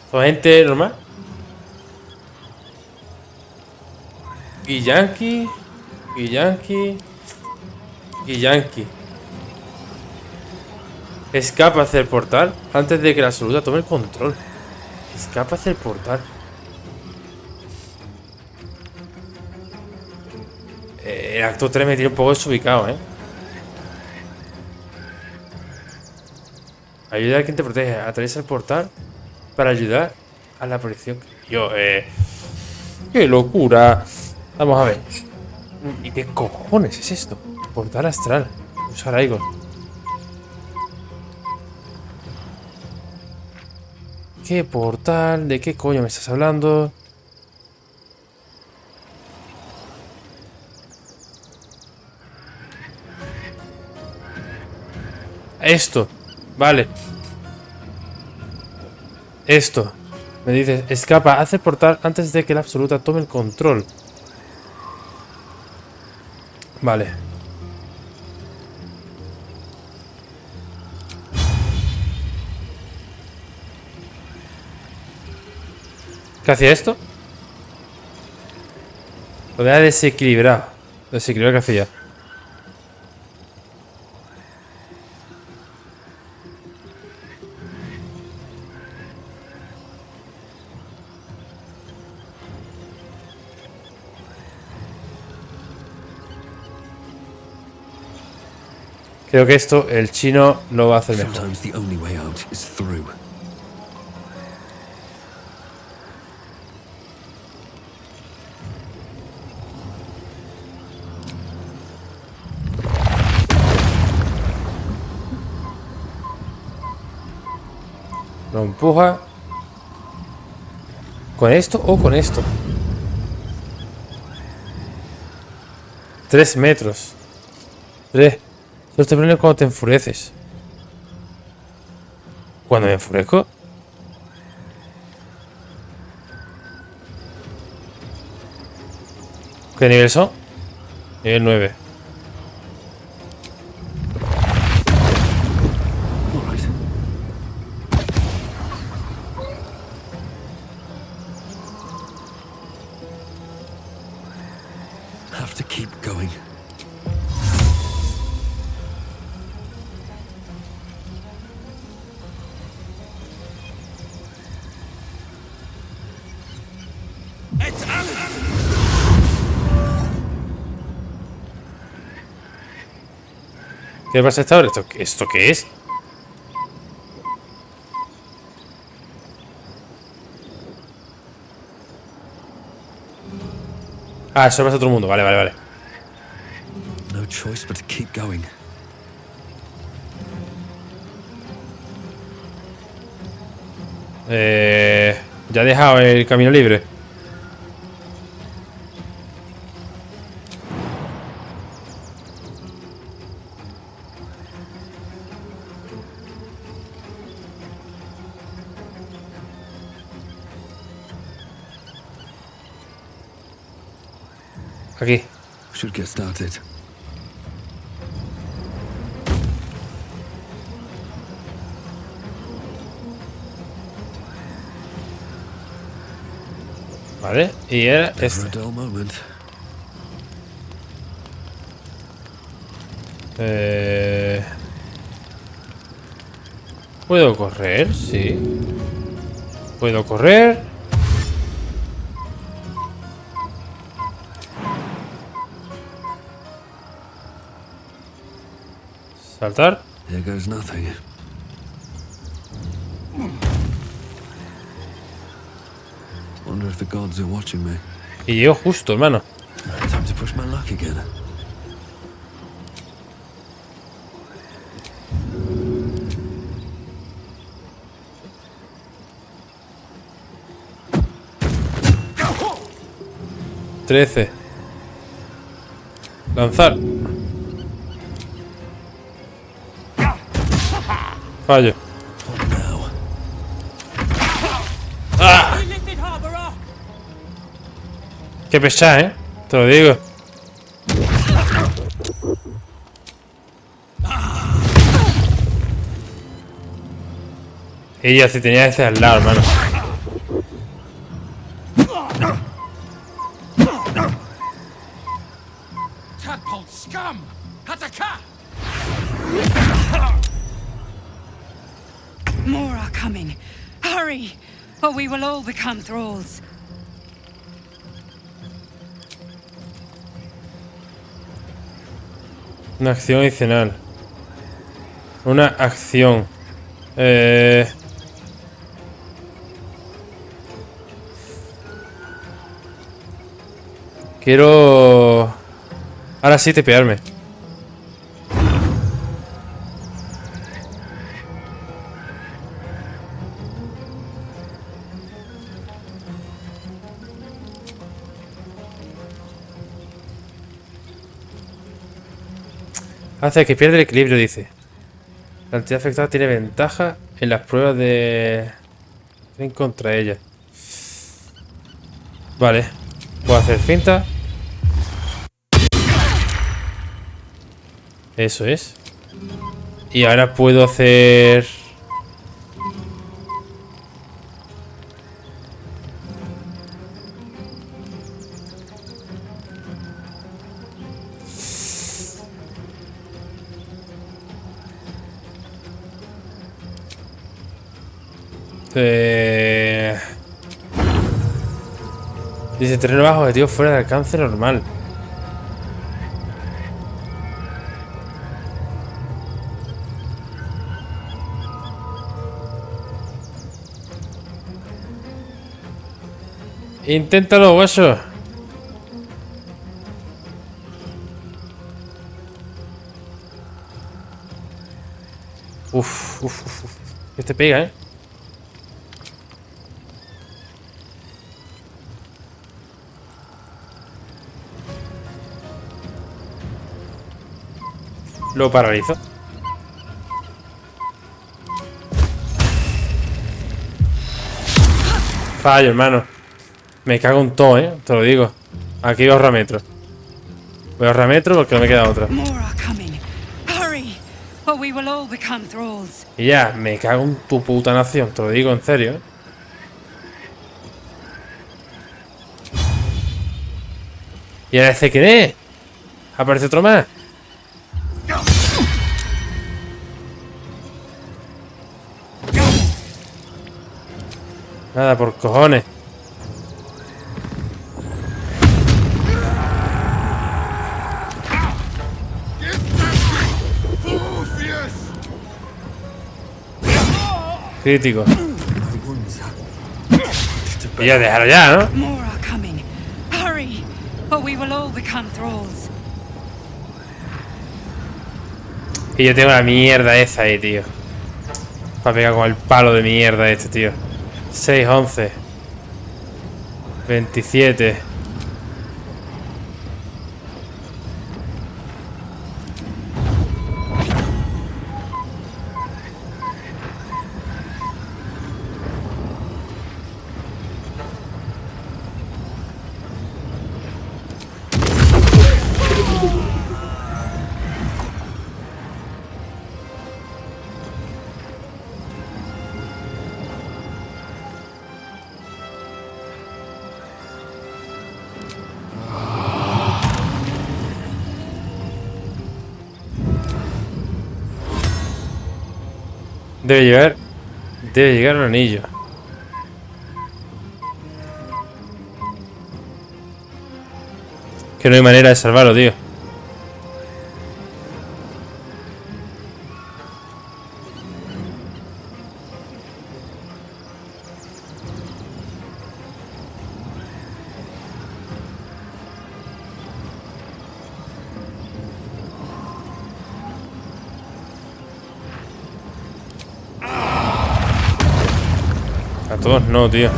¿Son gente normal? Y Yankee. Escapa hacia el portal antes de que la absoluta tome el control. Escapa hacia el portal. El acto 3 me tiene un poco desubicado, ¿eh? Ayuda a quien te protege. Atraviesa el portal para ayudar a la protección. ¡Qué locura! Vamos a ver. ¿Y qué cojones es esto? Portal astral. Usar algo. ¿Qué portal? ¿De qué coño me estás hablando? Esto. Vale. Esto. Me dices, escapa, hace el portal antes de que la absoluta tome el control. Vale. ¿Qué hacía esto? Lo deja desequilibrado. Desequilibrar, ¿qué hacía? Creo que esto el chino lo va a hacer mejor. Sometimes the only way out is through. Lo empuja. ¿Con esto o con esto? 3 metros. 3. Solo te prende cuando te enfureces. ¿Cuando me enfurezco? ¿Qué nivel son? Nivel 9. Have to keep going. ¿Qué pasa hasta ahora? ¿Esto qué es? Ah, eso pasa a todo el mundo. Vale, vale, vale. No choice but to keep going. Ya he dejado el camino libre. Aquí. Should get started. Vale, y era este. Never a dull moment. ¿Puedo correr? Sí. ¿Puedo correr? Saltar. Here goes nothing. Wonder if the gods are watching me. Y llego justo, hermano. Time to push my luck again. Trece. Lanzar. Fallo. ¡Ah! Qué pesada, ¿eh? Te lo digo. Y yo, si tenía ese al lado, hermano. Tadpole scum! Hataka! More are coming. Hurry, or we will all become thralls. Una acción adicional. Una acción. Quiero... Ahora sí tepearme. Hace que pierde el equilibrio, dice. La entidad afectada tiene ventaja en las pruebas de... contra ella. Vale. Puedo hacer finta. Eso es. Y ahora puedo hacer... Dice terreno bajo, objetivo fuera de alcance normal. Inténtalo, hueso. Uf. Este pega, ¿eh? Lo paralizo. Fallo, hermano. Me cago en todo, te lo digo. Aquí voy a ahorrar metro. Voy a ahorrar metro porque no me queda otra. Y ya, me cago en tu puta nación. Te lo digo en serio, ¿Y ahora este quién es? ¿Aparece otro más? Nada, por cojones. Crítico. Y ya, déjalo ya, ¿no? Y yo tengo la mierda esa ahí, tío. Para pegar con el palo de mierda este, tío. 6, 11 27. Debe llegar un anillo. Que no hay manera de salvarlo, tío. A todos no, tío.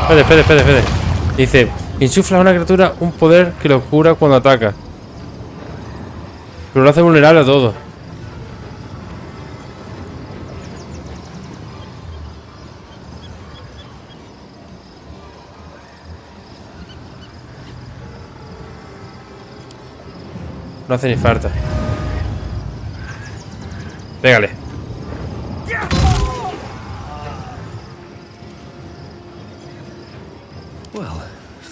Espérate. Dice, insufla a una criatura un poder que lo cura cuando ataca. Pero lo hace vulnerable a todo. No hace ni falta. Pégale. Well,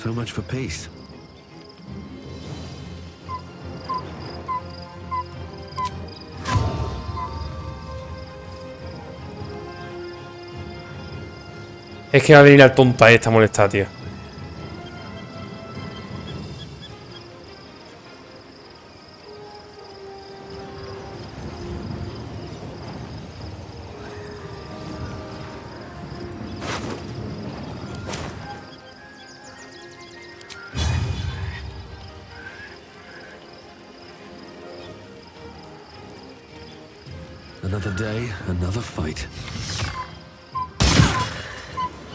so much for peace. Es que va a venir la tonta esta a molestar, tío. Another day, another fight.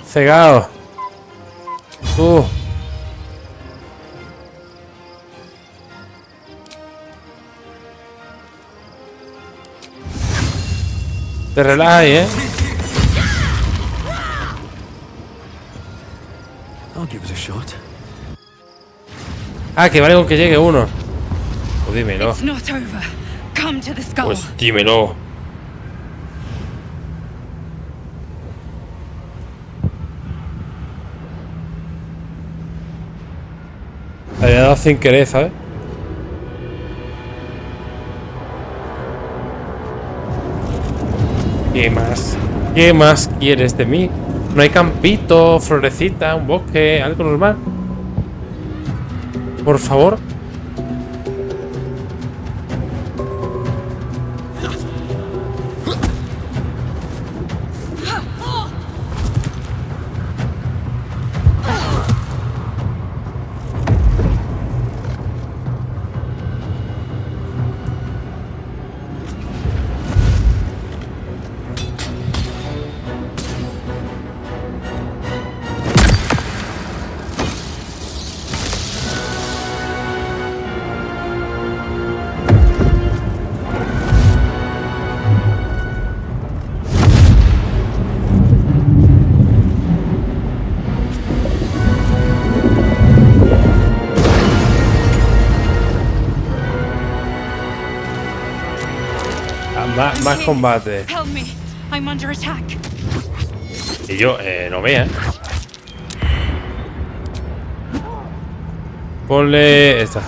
Cegado. Te relajas ahí, I'll give it a shot. Ah, que vale con que llegue uno. Pues dímelo. It's not over. Come to the skull. Pues dímelo. Había dado sin querer, ¿sabes? ¿Qué más? ¿Qué más quieres de mí? No hay campito, florecita, un bosque, algo normal. Por favor. Más combate. Help me. I'm under attack. Y yo, no vea. Ponle esta.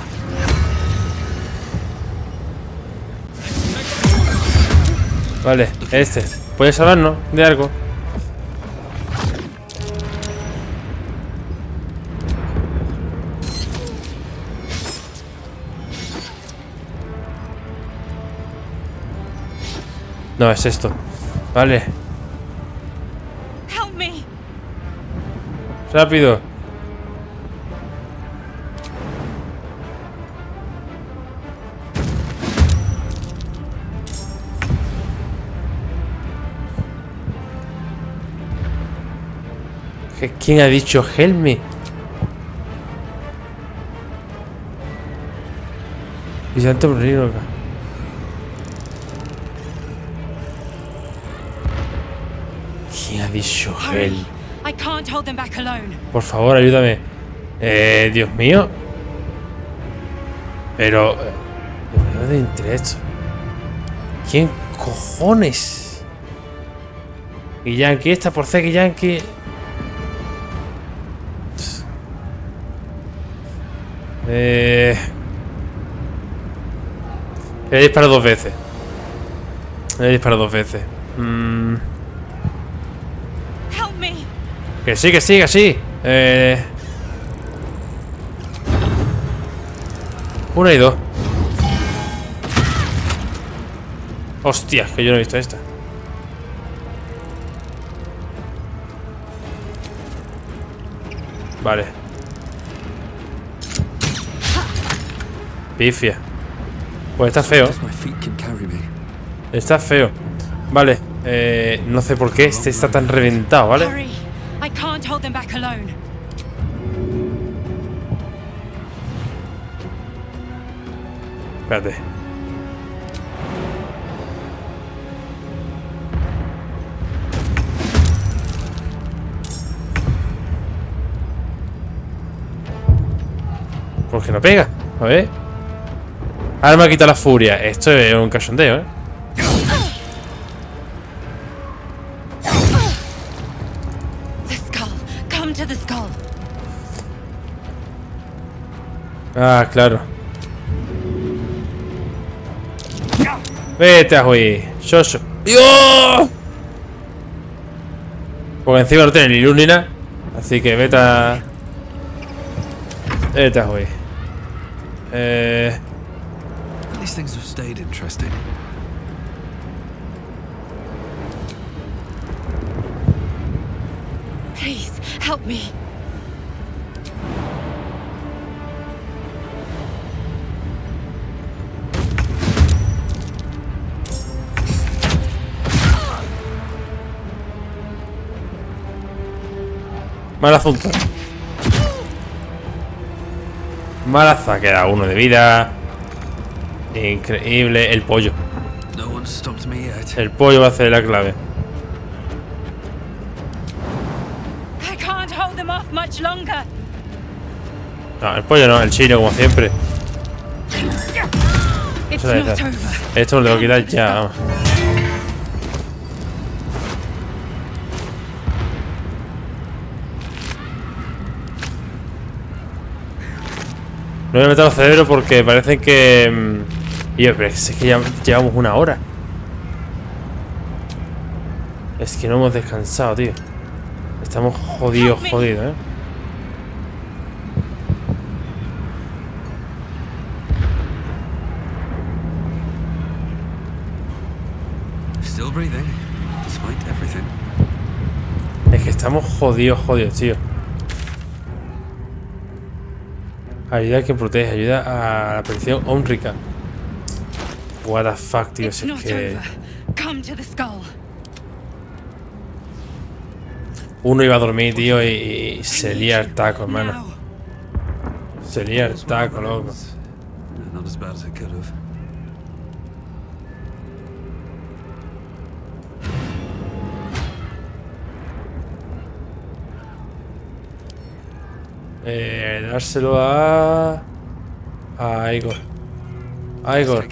Vale, este. ¿Puedes salvarnos de algo? No, es esto. Vale. Help me. Rápido. ¿Quién ha dicho help me? Visitante Bruno. ¿Quién ha dicho help? I can't hold them back alone. Por favor, ayúdame. Dios mío. Pero... no de interés. ¿Quién cojones? Y Yankee, esta por C que Yankee. Le he disparado dos veces. Help me. Que sí, que sí. Una y dos. Hostia, que yo no he visto esta. Vale. Pifia. Pues está feo. Está feo. Vale. No sé por qué este está tan reventado, ¿vale? Hurry. I can't hold them back alone. Espérate. ¿Por qué no pega? A ver. Ahora me ha quitado la furia. Esto es un cachondeo, ¿eh? The skull. Come to the skull. Ah, claro. Vete a jugar. Shosho. ¡Dios! Porque encima no tiene ni luz ni nada. Así que vete a... Vete a jugar. These things have stayed interesting. Please, help me. Mal asunto. Malaza, queda uno de vida. Increíble. El pollo. No one's stopped me yet. El pollo va a ser la clave. I can't hold them off much longer. No, el pollo no, el chino como siempre. It's Eso not es. over. Esto lo tengo que quitar ya. Vamos. No me he metido al cerebro porque parece que... Y yo, pero es que ya llevamos una hora. Es que no hemos descansado, tío. Estamos jodidos, ¿eh? Still breathing, despite everything. Es que estamos jodidos, tío. Ayuda a quien protege, ayuda a la presión ómrica. What the fuck, tío, si es que... Uno iba a dormir, tío, y se lía el taco, hermano. Se lía el taco, loco. Not as bad as it could have. Dárselo a Igor. A Igor.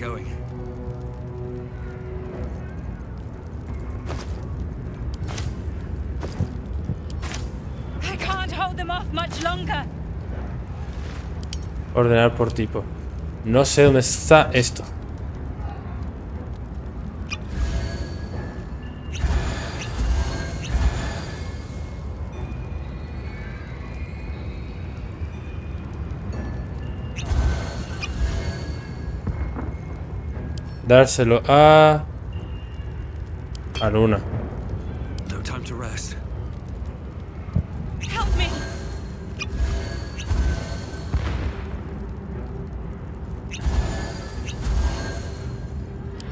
I can't hold them off much longer. Ordenar por tipo. No sé dónde está esto. Dárselo a Luna. No time to rest. Help me.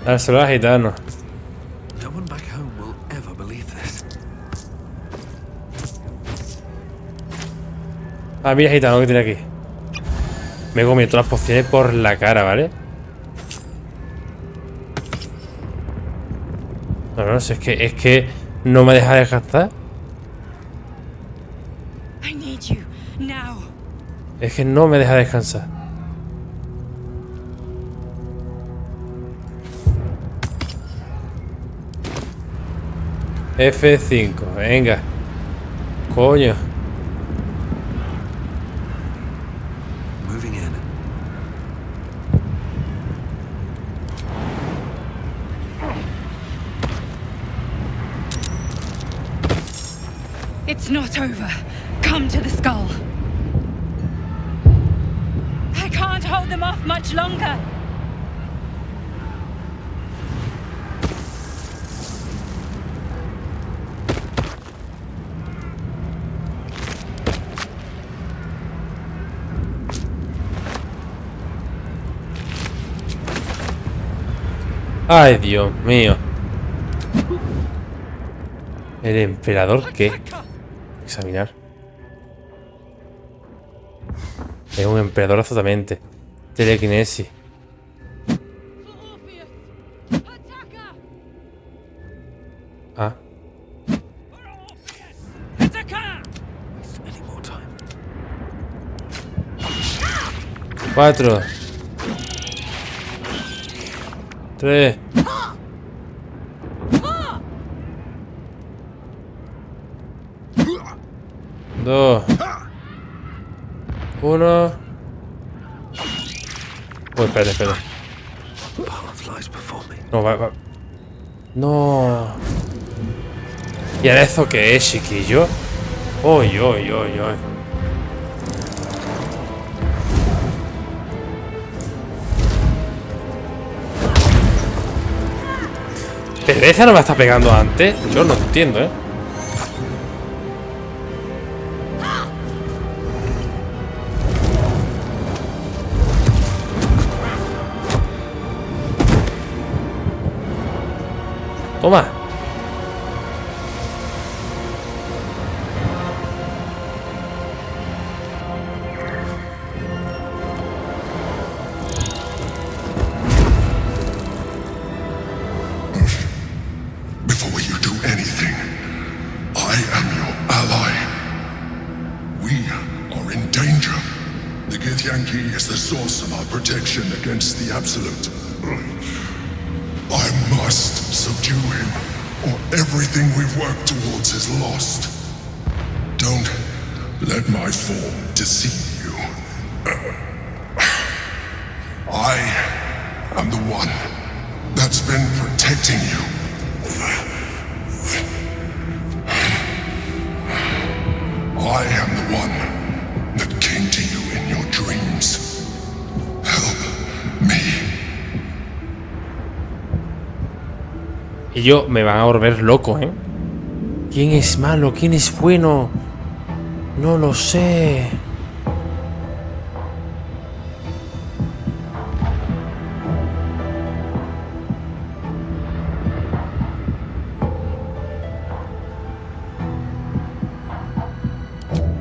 Dárselo a Gitano. No one back home will ever believe this. Ah, mira Gitano que tiene aquí. Me he comido todas las pociones por la cara, ¿vale? No sé, es que no me deja de gastar. I need you now. Es que no me deja descansar. F5, venga. Coño. Moving in. It's not over. Come to the skull. I can't hold them off much longer. Ay, Dios mío. ¿El emperador qué? Examinar. Es un emperador absolutamente. Telequinesis. Ah. 4 3 2 1. Uy, espera. No, va. No. ¿Y ahora eso qué es, chiquillo? Uy. ¿Pero esa no me está pegando antes? Yo no entiendo, ¿eh? Toma. Before you do anything, I am your ally. We are in danger. The Githyanki is the source of our protection against the Absolute. I must subdue him, or everything we've worked towards is lost. Don't let my form deceive you. I am the one that's been protecting you. I am the one that came to you in your dreams. Help me. Y yo me van a volver loco, ¿eh? ¿Quién es malo? ¿Quién es bueno? No lo sé.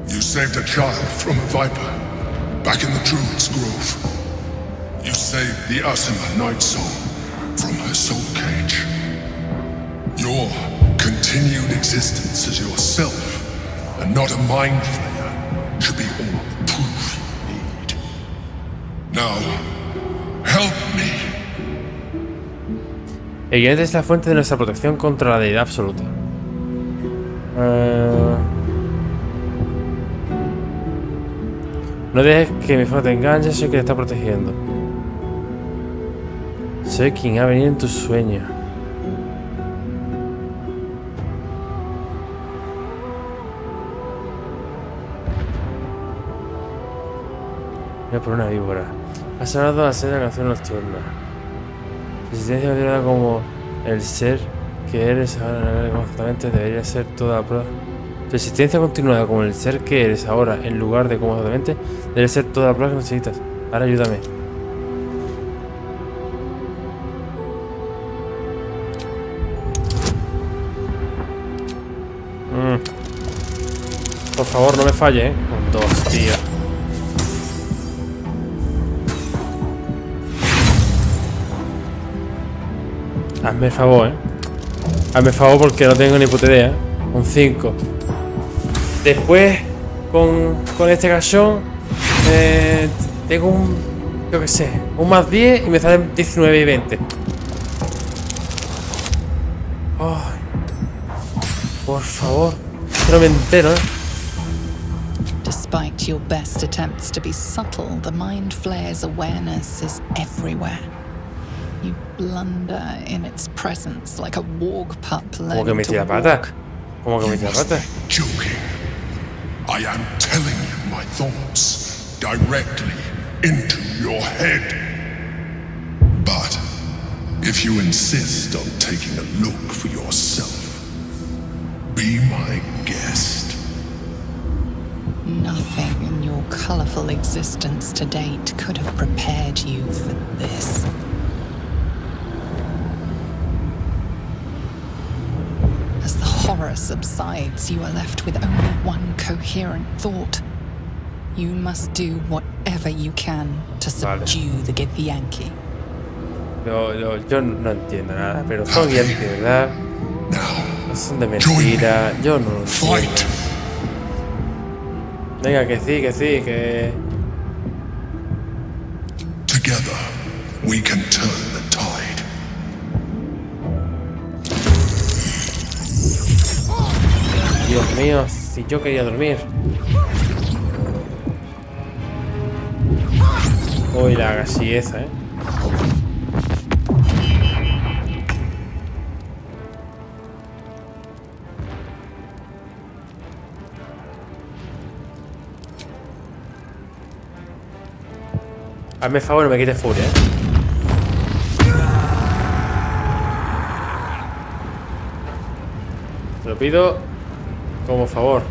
You saved a child from a viper back in the Druid's Grove. You saved the Asima Night Soul from her soul cage. Your continued existence as yourself and not a mind flayer should be all the proof you need. Now, help me. El guiante es la fuente de nuestra protección contra la deidad absoluta. No dejes que mi forma te engañe, soy quien te está protegiendo. Soy quien ha venido en tus sueños. Voy a por una víbora. Has hablado de hacer la canción nocturna. Tu existencia considerada como el ser que eres ahora constantemente debería ser toda prueba. Tu existencia continuada como el ser que eres ahora en lugar de como constantemente debe ser toda la prueba que necesitas. Ahora ayúdame. Por favor, no me falle, ¿eh? Un 2, tío. Hazme el favor, ¿eh? Hazme el favor porque no tengo ni puta idea. Un 5. Después, con este cachón, tengo un... yo qué sé, un más 10 y me salen 19 y 20. Oh, por favor, que no me entero, ¿eh? Despite your best attempts to be subtle, the Mind Flayer's awareness is everywhere. You blunder in its presence like a warg pup learning to walk. ¿Cómo que me tira pata? Joking. I am telling you my thoughts directly into your head. But if you insist on taking a look for yourself, be my guest. Nothing in your colorful existence to date could have prepared you for this. As the horror subsides, you are left with only one coherent thought. You must do whatever you can to subdue the Githyanki. Yo no entiendo nada, pero son Yankees, ¿verdad? No son de mentira. Yo no lo entiendo. Venga, que sí, que... Together, we can turn the tide. Dios mío, si yo quería dormir. Uy, la gasieza, Hazme el favor, no me quites furia, Te lo pido como favor.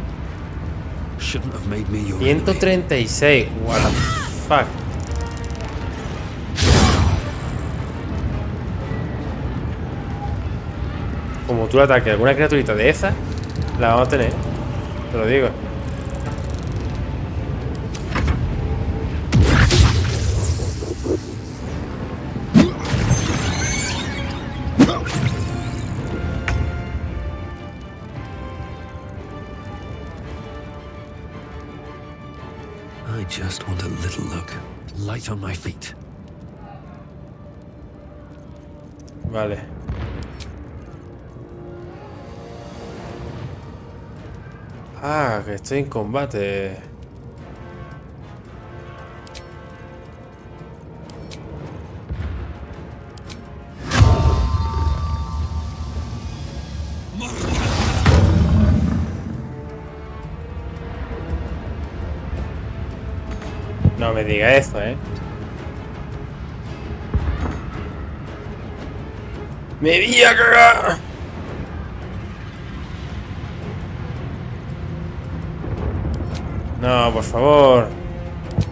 136. What the fuck. Como tú ataques a alguna criaturita de esa, la vamos a tener. Te lo digo. I just want a little look. Light on my feet. Vale. Ah, que estoy en combate. No me diga eso, ¡Me voy a cagar! No, por favor.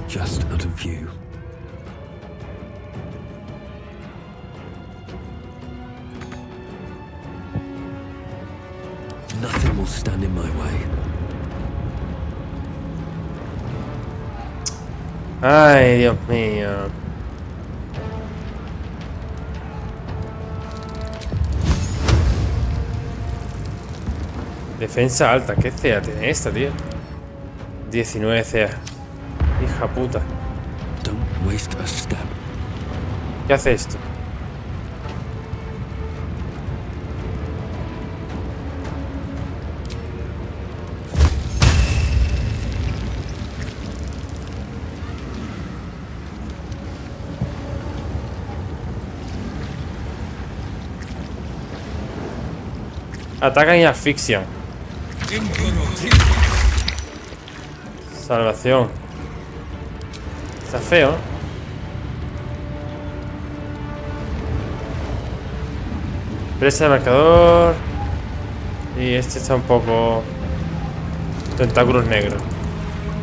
Just out of view. Nothing will stand in my way. Ay, Dios mío. Defensa alta. ¿Qué CA tiene esta, tío? 19 CA. Hija puta. Don't waste a step. ¿Qué hace esto? Atacan y asfixian. Salvación. Está feo, ¿no? Presa de marcador. Y este está un poco... Tentáculos negros.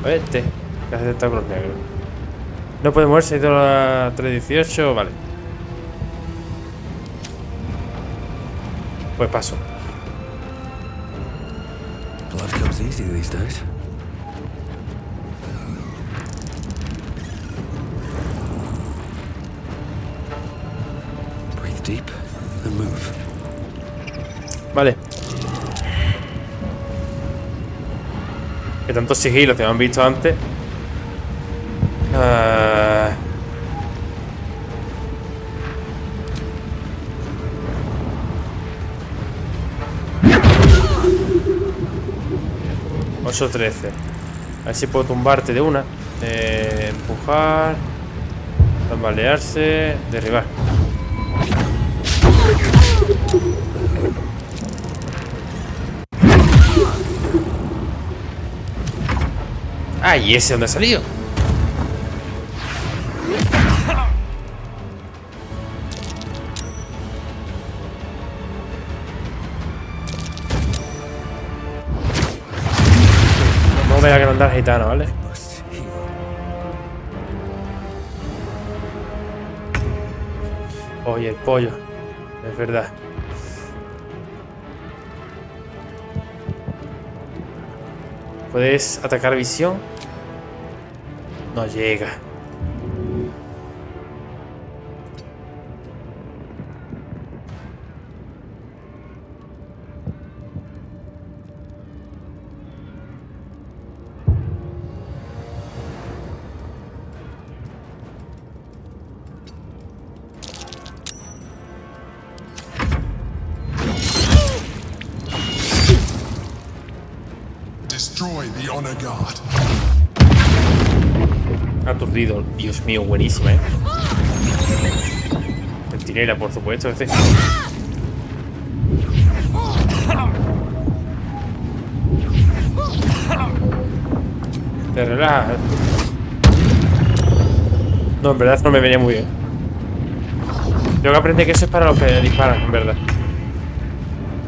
Este, que hace tentáculos negros. No puede moverse, ha ido a la 318. Vale. Pues paso. Blood comes easy these days. Breathe deep and move. Vale. Que tantos sigilos que me han visto antes. Oso 13. A ver si puedo tumbarte de una. Empujar. Tambalearse. Derribar. Ah, ¿y ese dónde ha salido? No me voy a agrandar gitano, ¿vale? Oye, el pollo. Es verdad. Puedes atacar visión. No llega. Destroy the honor guard. Aturdido. Dios mío, buenísima, Centinela, por supuesto. Te relajas. No, en verdad no me venía muy bien. Tengo que aprender que eso es para los que disparan, en verdad.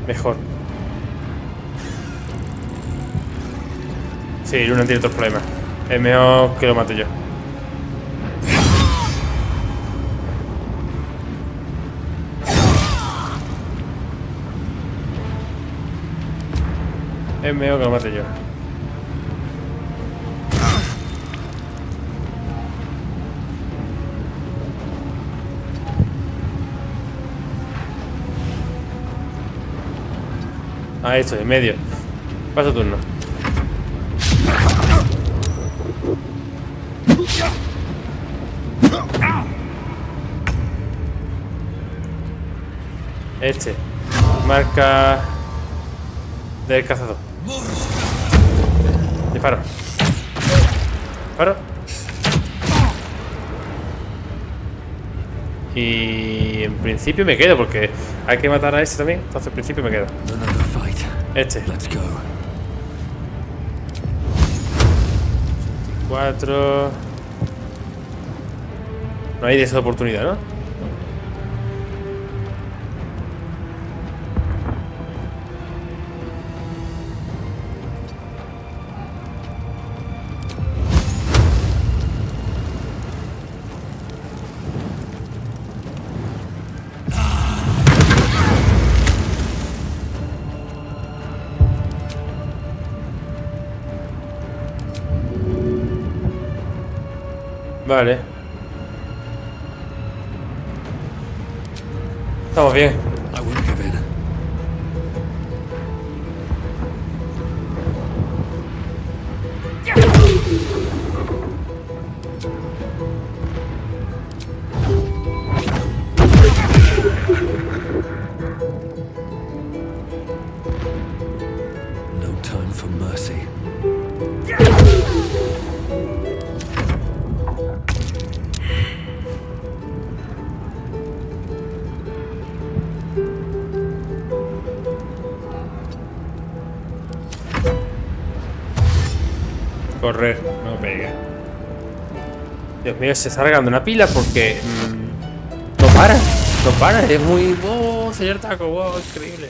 Mejor. Sí, Luna tiene otros problemas. Es mejor que lo mate yo. Es mejor que lo mate yo. Ah, esto, en medio. Paso turno. Este. Marca del cazador. Disparo. Disparo. Y en principio me quedo porque hay que matar a ese también. Entonces en principio me quedo. Este. 4. No hay de esa oportunidad, ¿no? Vale. Estamos bien. No time for mercy. Correr, no pegue. Dios mío, se está regando una pila porque no para, no para, es muy señor Taco, wow, increíble.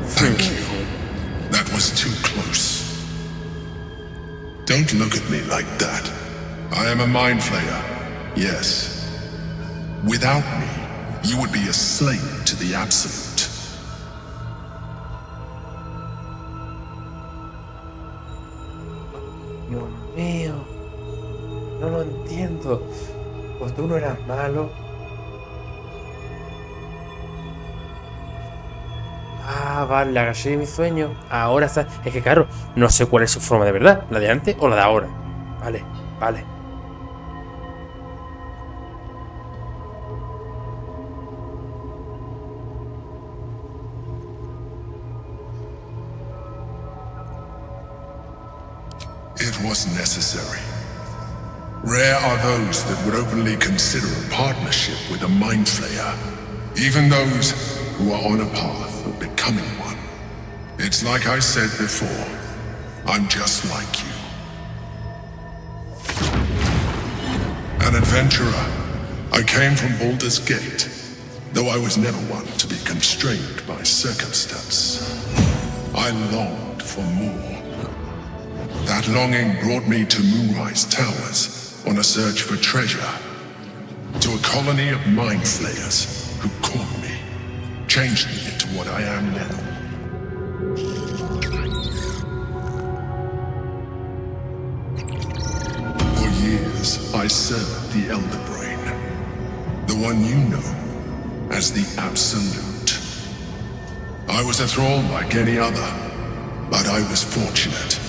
Thank you. That was too close. Don't look at me like that. I am a mind flayer, yes. Without me, you would be a slave to the Absolute. Dios mío, no lo entiendo. Pues tú no eras malo. Ah, vale, la gallina de mi sueño. Ahora está. Es que claro, no sé cuál es su forma de verdad, la de antes o la de ahora. Vale, vale. It was necessary. Rare are those that would openly consider a partnership with a mind flayer, even those who are on a path of becoming one. It's like I said before, I'm just like you. An adventurer, I came from Baldur's Gate, though I was never one to be constrained by circumstance. I longed for more. That longing brought me to Moonrise Towers on a search for treasure. To a colony of mind flayers who caught me, changed me into what I am now. For years, I served the Elder Brain, the one you know as the Absolute. I was a thrall like any other, but I was fortunate.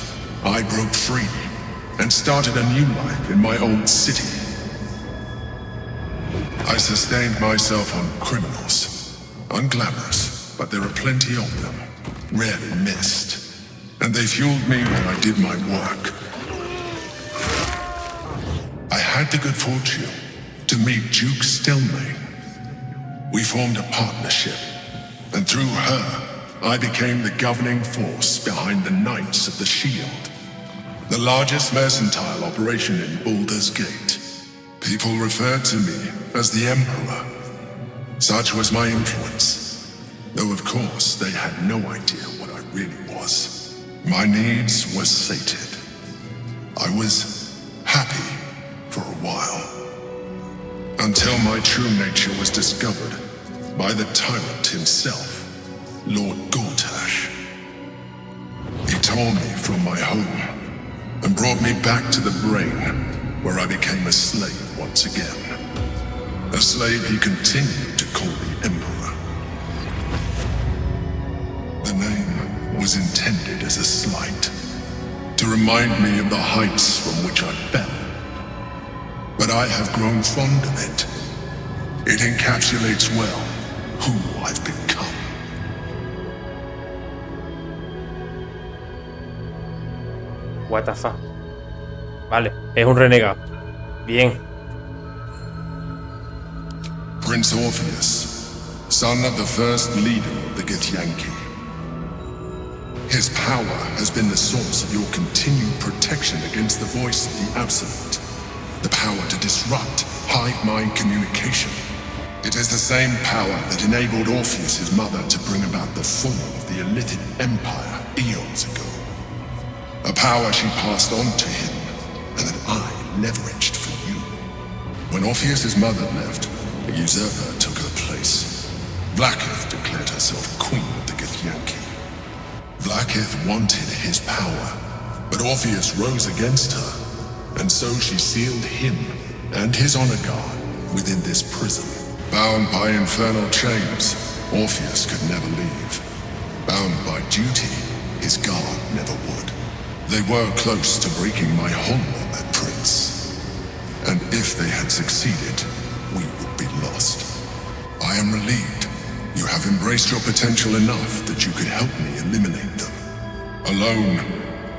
I broke free and started a new life in my old city. I sustained myself on criminals. Unglamorous, but there are plenty of them. Rarely missed. And they fueled me when I did my work. I had the good fortune to meet Duke Stelmane. We formed a partnership, and through her, I became the governing force behind the Knights of the Shield, the largest mercantile operation in Baldur's Gate. People referred to me as the Emperor. Such was my influence, though of course they had no idea what I really was. My needs were sated. I was happy for a while, until my true nature was discovered by the tyrant himself, Lord Gortash. He tore me from my home and brought me back to the Brain, where I became a slave once again. A slave he continued to call the Emperor. The name was intended as a slight, to remind me of the heights from which I fell. But I have grown fond of it. It encapsulates well who I've become. What the fuck. Vale, es un renegado. Bien. Prince Orpheus, son of the first leader of the Githyanki. His power has been the source of your continued protection against the voice of the Absolute. The power to disrupt hive mind communication. It is the same power that enabled Orpheus's mother to bring about the fall of the Illithid Empire eons ago. A power she passed on to him, and that I leveraged for you. When Orpheus's mother left, a usurper took her place. Vlaakith declared herself queen of the Githyanki. Vlaakith wanted his power, but Orpheus rose against her, and so she sealed him and his honor guard within this prison. Bound by infernal chains, Orpheus could never leave. Bound by duty, his guard never would. They were close to breaking my hold on that prince. And if they had succeeded, we would be lost. I am relieved. You have embraced your potential enough that you could help me eliminate them. Alone,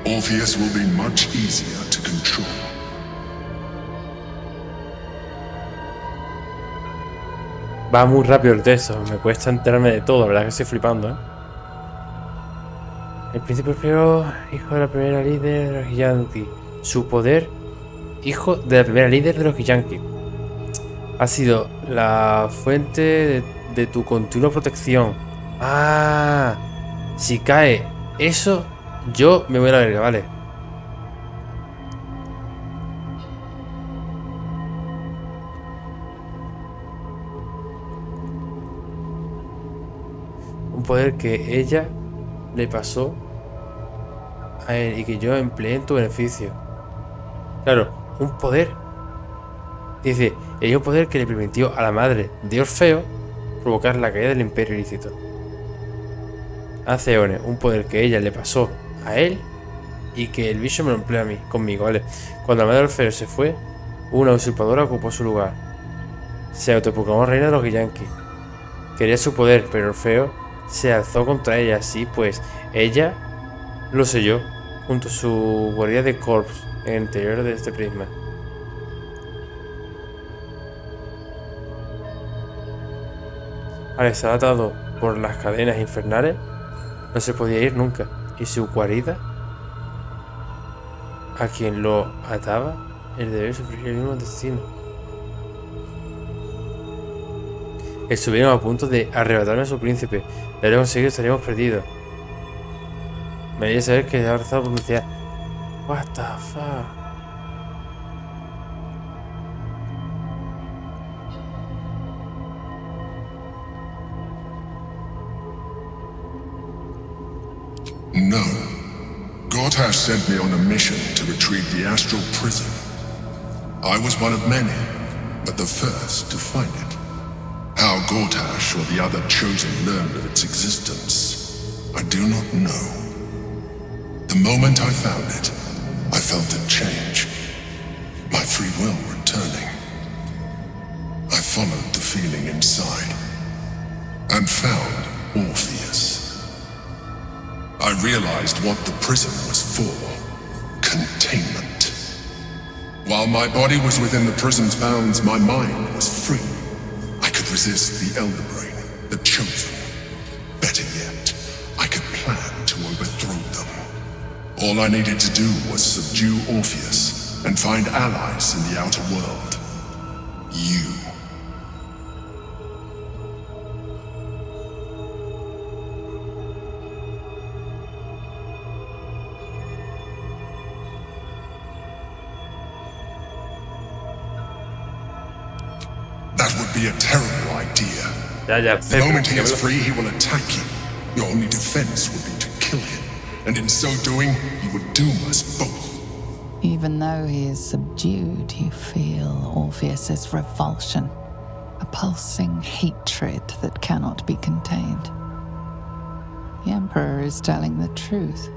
Orpheus will be much easier to control. Va muy rápido el texto, me cuesta enterarme de todo, la verdad que estoy flipando, ¿eh? El príncipe Orfeo, hijo de la primera líder de los Githyanki. Su poder, hijo de la primera líder de los Githyanki. Ha sido la fuente de tu continua protección. Ah, si cae eso, yo me voy a la verga, vale. Un poder que ella le pasó a él y que yo empleé en tu beneficio. Claro, un poder. Dice, hay un poder que le permitió a la madre de Orfeo provocar la caída del imperio ilícito. Hace eones, un poder que ella le pasó a él y que el bicho me lo emplea a mí, conmigo, ¿vale? Cuando la madre de Orfeo se fue, una usurpadora ocupó su lugar. Se autoproclamó reina de los Githyanki. Quería su poder, pero Orfeo se alzó contra ella, así pues ella lo selló junto a su guardia de corps en el interior de este prisma. Al estar atado por las cadenas infernales, no se podía ir nunca, y su guarida, a quien lo ataba, el deber sufrir el mismo destino. Estuvieron a punto de arrebatarme a su príncipe. De haber conseguido estaríamos perdidos. Me haría saber que ha rezado por mi ciudad. What the fuck? No. Gortash sent me on a mission to retrieve the astral prison. I was one of many, but the first to find it. How Gortash or the other chosen learned of its existence, I do not know. The moment I found it, I felt a change. My free will returning. I followed the feeling inside and found Orpheus. I realized what the prison was for. Containment. While my body was within the prison's bounds, my mind was free. I could resist the Elder Brain, the Chosen. Better yet, I could plan to overthrow them. All I needed to do was subdue Orpheus and find allies in the outer world. You. That would be a terrible idea. The moment he is free, he will attack you. Your only defense would be to kill him, and in so doing, he would doom us both. Even though he is subdued, you feel Orpheus's revulsion, a pulsing hatred that cannot be contained. The Emperor is telling the truth.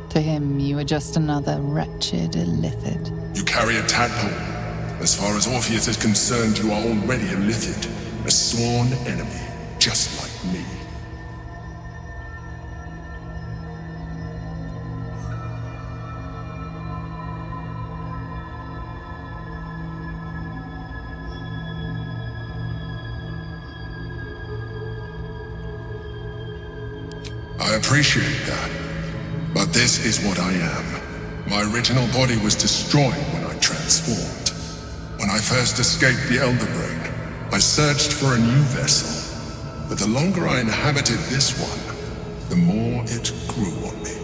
To him, you are just another wretched illithid. You carry a tadpole. As far as Orpheus is concerned, you are already a Lithid, a sworn enemy, just like me. I appreciate that, but this is what I am. My original body was destroyed when I transformed. When I first escaped the Elder Brain, I searched for a new vessel. But the longer I inhabited this one, the more it grew on me.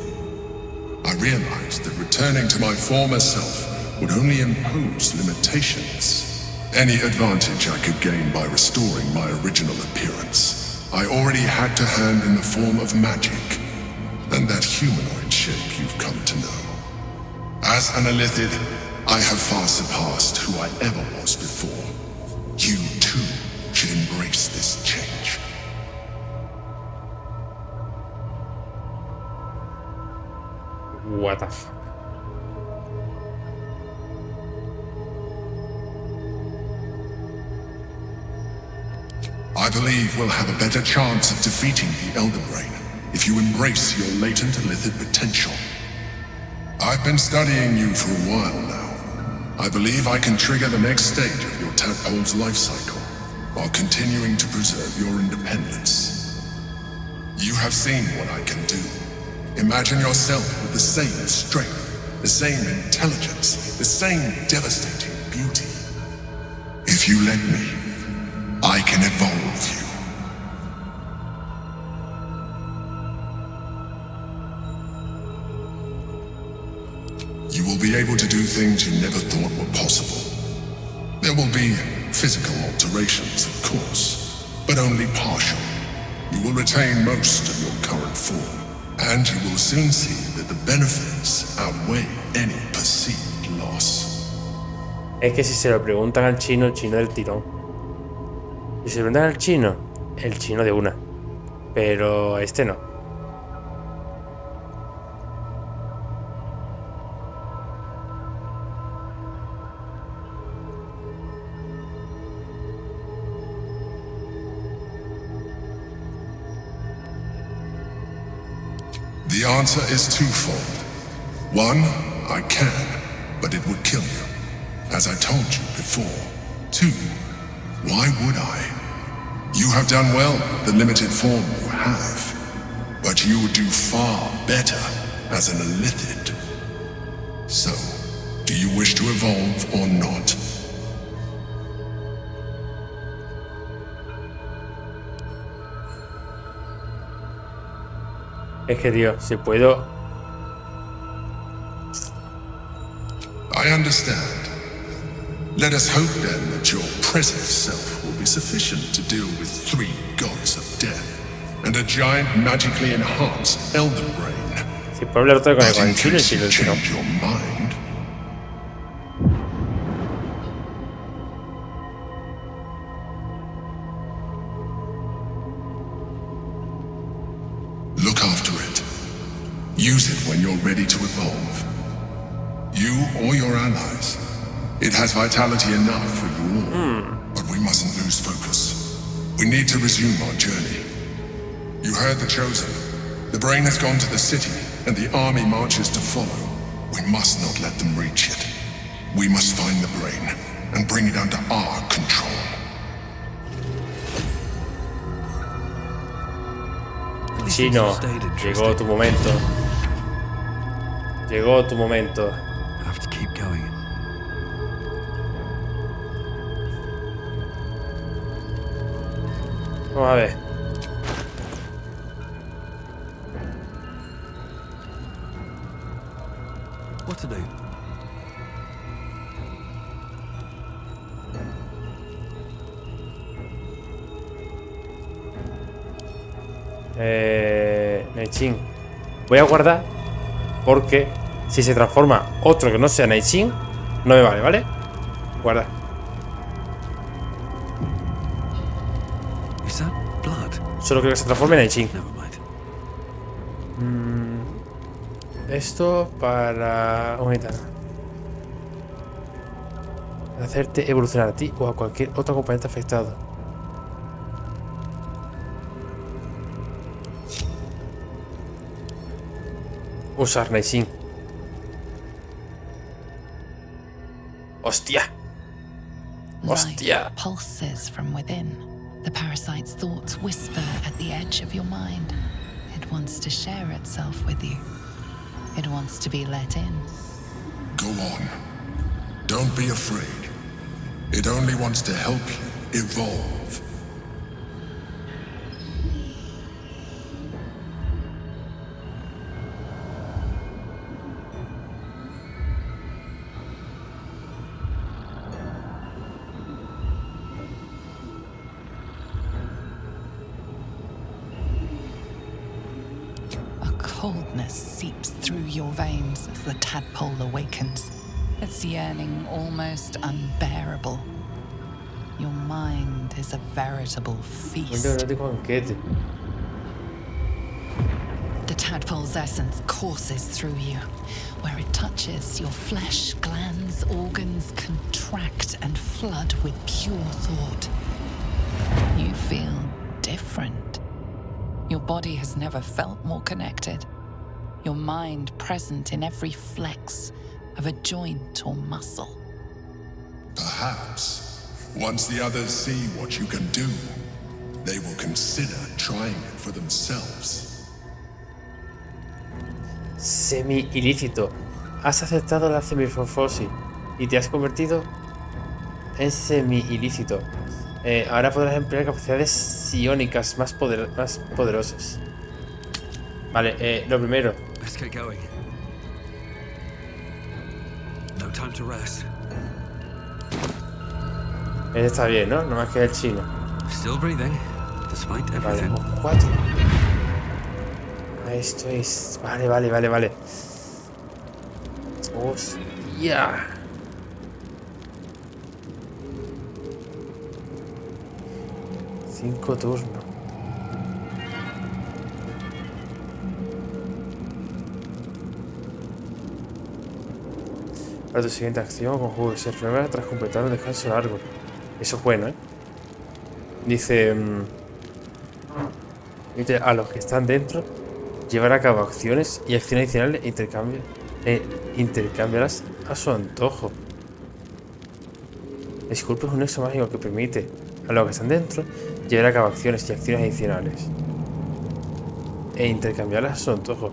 I realized that returning to my former self would only impose limitations. Any advantage I could gain by restoring my original appearance, I already had to hand in the form of magic, and that humanoid shape you've come to know. As an Illithid, I have far surpassed who I ever was before. You, too, should embrace this change. What the fuck? I believe we'll have a better chance of defeating the Elder Brain if you embrace your latent Illithid potential. I've been studying you for a while now. I believe I can trigger the next stage of your tadpole's life cycle, while continuing to preserve your independence. You have seen what I can do. Imagine yourself with the same strength, the same intelligence, the same devastating beauty. If you let me, I can evolve you. You will be able to do things you never thought were possible. There will be physical alterations, of course, but only partial. You will retain most of your current form, and you will soon see that the benefits outweigh any perceived loss. Es que si se lo preguntan al chino, el chino del tirón. Si se lo preguntan al chino, el chino de una. Pero este no. The answer is twofold. One, I can, but it would kill you, as I told you before. Two, why would I? You have done well with the limited form you have, but you would do far better as an Illithid. So, do you wish to evolve or not? Es que, tío, si puedo... I understand. Let us hope then that your present self will be sufficient to deal with 3 gods of death and a giant magically enhanced elder brain. Si puedo hablar todo con But in el chile, case si you lo tiro. change your mind, look after it. Use it when you're ready to evolve. You or your allies. It has vitality enough for you all. But we mustn't lose focus. We need to resume our journey. You heard the Chosen. The brain has gone to the city, and the army marches to follow. We must not let them reach it. We must find the brain, and bring it under our control. Chino, llegó tu momento. Llegó tu momento. Have to keep going. Vamos a ver. What to do? Neichin. Voy a guardar porque si se transforma otro que no sea Neichin, no me vale, ¿vale? Guarda. Is that blood? Solo quiero que se transforme en Neichin. Never mind. Esto para un gitano. Para hacerte evolucionar a ti o a cualquier otro componente afectado. Usar Neichin. ¡Hostia! ¡Hostia! Life pulses from within. The parasite's thoughts whisper at the edge of your mind. It wants to share itself with you. It wants to be let in. Go on. Don't be afraid. It only wants to help you evolve. Coldness seeps through your veins as the tadpole awakens, its yearning almost unbearable. Your mind is a veritable feast. The tadpole's essence courses through you. Where it touches, your flesh, glands, organs contract and flood with pure thought. You feel different. Your body has never felt more connected. Your mind present in every flex of a joint or muscle. Perhaps, once the others see what you can do, they will consider trying it for themselves. Semi-ilícito. Has aceptado la semifosfosis y te has convertido en semi-ilícito. Ahora podrás emplear capacidades psiónicas más poderosas. Vale, lo primero. Let's get going. No time to rest. Este está bien, ¿no? No más que el chino. Still breathing, despite Vale, everything. 4. Esto es... Vale. ¡Hostia! Cinco turnos. Para tu siguiente acción, conjugo ser prueba tras completar un descanso largo. Eso es bueno, ¿eh? Dice... dice a los que están dentro, llevar a cabo acciones y acciones adicionales e intercambiarlas a su antojo. Disculpe es un nexo mágico que permite a los que están dentro llevar a cabo acciones y acciones adicionales e intercambiarlas a su antojo.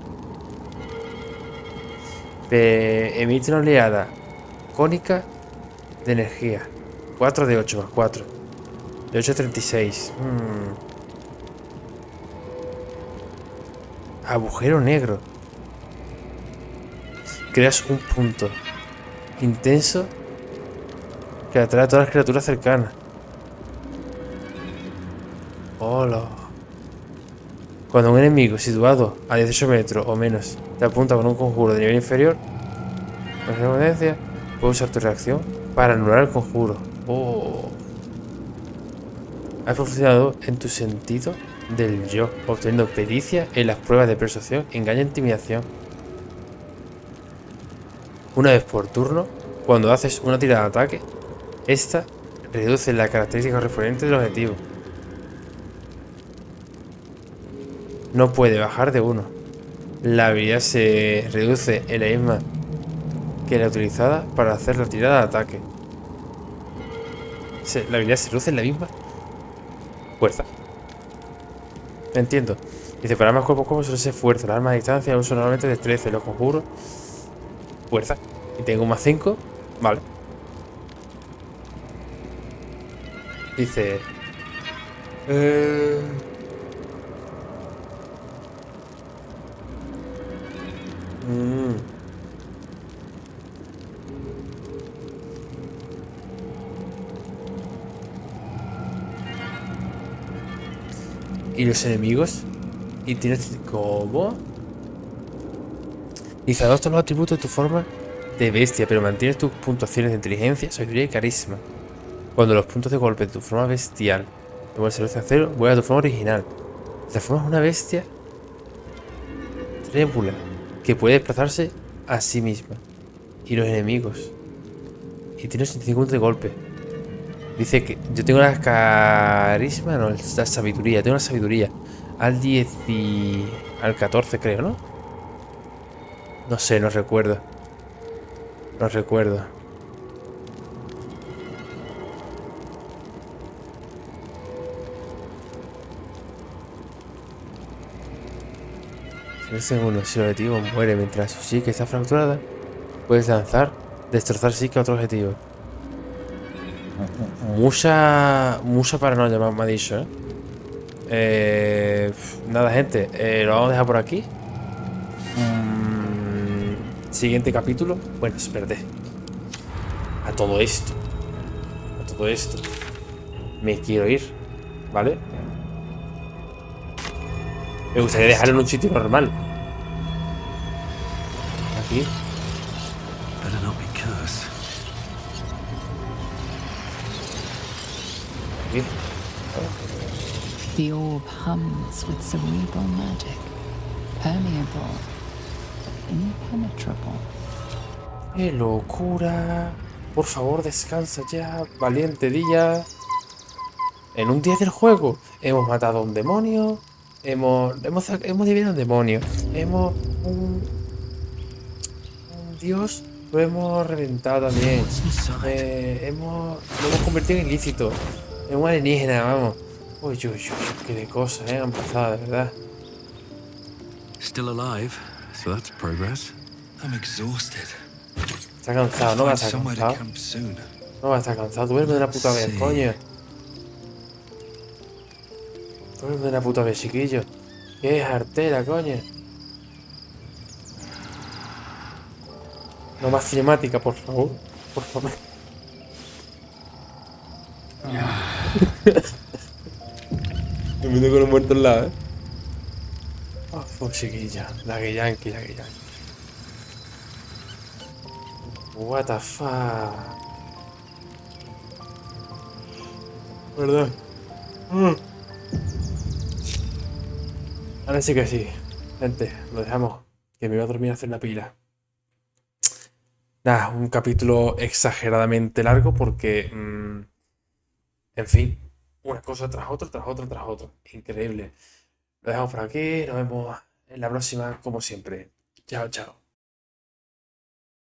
Emite una oleada cónica de energía. 4 de 8 más 4. De 8 a 36. Agujero negro. Creas un punto intenso que atrae a todas las criaturas cercanas. Hola. Cuando un enemigo situado a 18 metros o menos te apunta con un conjuro de nivel inferior, con esa potencia, puedes usar tu reacción para anular el conjuro. Oh. Has profundizado en tu sentido del yo, obteniendo pericia en las pruebas de persuasión, engaño e intimidación. Una vez por turno, cuando haces una tirada de ataque, esta reduce la característica correspondiente del objetivo. No puede bajar de 1. La habilidad se reduce en la misma que la utilizada para hacer la tirada de ataque. La habilidad se reduce en la misma fuerza. Entiendo. Dice, para armas cuerpo a cuerpo suele ser fuerza. Las armas a distancia uso normalmente destreza. Los conjuros, fuerza. Y tengo más 5. Vale. Dice... ¿Y los enemigos? ¿Y tienes cómo? Dice, adopta los atributos de tu forma de bestia, pero mantienes tus puntuaciones de inteligencia, sabiduría y carisma. Cuando los puntos de golpe de tu forma bestial te vuelven a 0, vuelve a tu forma original. La forma es una bestia trémula que puede desplazarse a sí misma. Y los enemigos. Y tiene 85 de golpe. Dice que yo tengo la carisma, no, la sabiduría. Tengo la sabiduría al 10 y al 14 creo, ¿no? No sé, no recuerdo. No recuerdo. Si el objetivo muere mientras su psique está fracturada, puedes destrozar psique a otro objetivo. Mucha paranoia me ha dicho, nada, gente, lo vamos a dejar por aquí. Siguiente capítulo. Bueno, espérate. A todo esto me quiero ir, ¿vale? Me gustaría dejarlo en un sitio normal. Aquí. Better not be cursed. Aquí. The orb hums with cerebral magic, permeable, impenetrable. ¡Qué locura! Por favor, descansa ya, valiente día. En un día del juego hemos matado a un demonio. Hemos dividido a un demonio. Un dios lo hemos reventado también. Lo hemos convertido en ilícito. En un alienígena, vamos. Uy, qué de cosas, han pasado, de verdad. Still alive, so that's progress. I'm exhausted. Está cansado, no va a estar cansado. No va a estar cansado. Duerme de una puta vez, coño. Duerme de una puta vez, chiquillo. Qué artera, coño. No más cinemática, por favor. Por favor. Me meto con los muertos al lado, pues chiquilla. La que yankee. What the fuck. ¿Verdad? Ahora sí que sí. Gente, lo dejamos. Que me voy a dormir a hacer la pila. Nada, un capítulo exageradamente largo porque... en fin. Una cosa tras otra. Increíble. Lo dejamos por aquí. Nos vemos en la próxima, como siempre. Chao.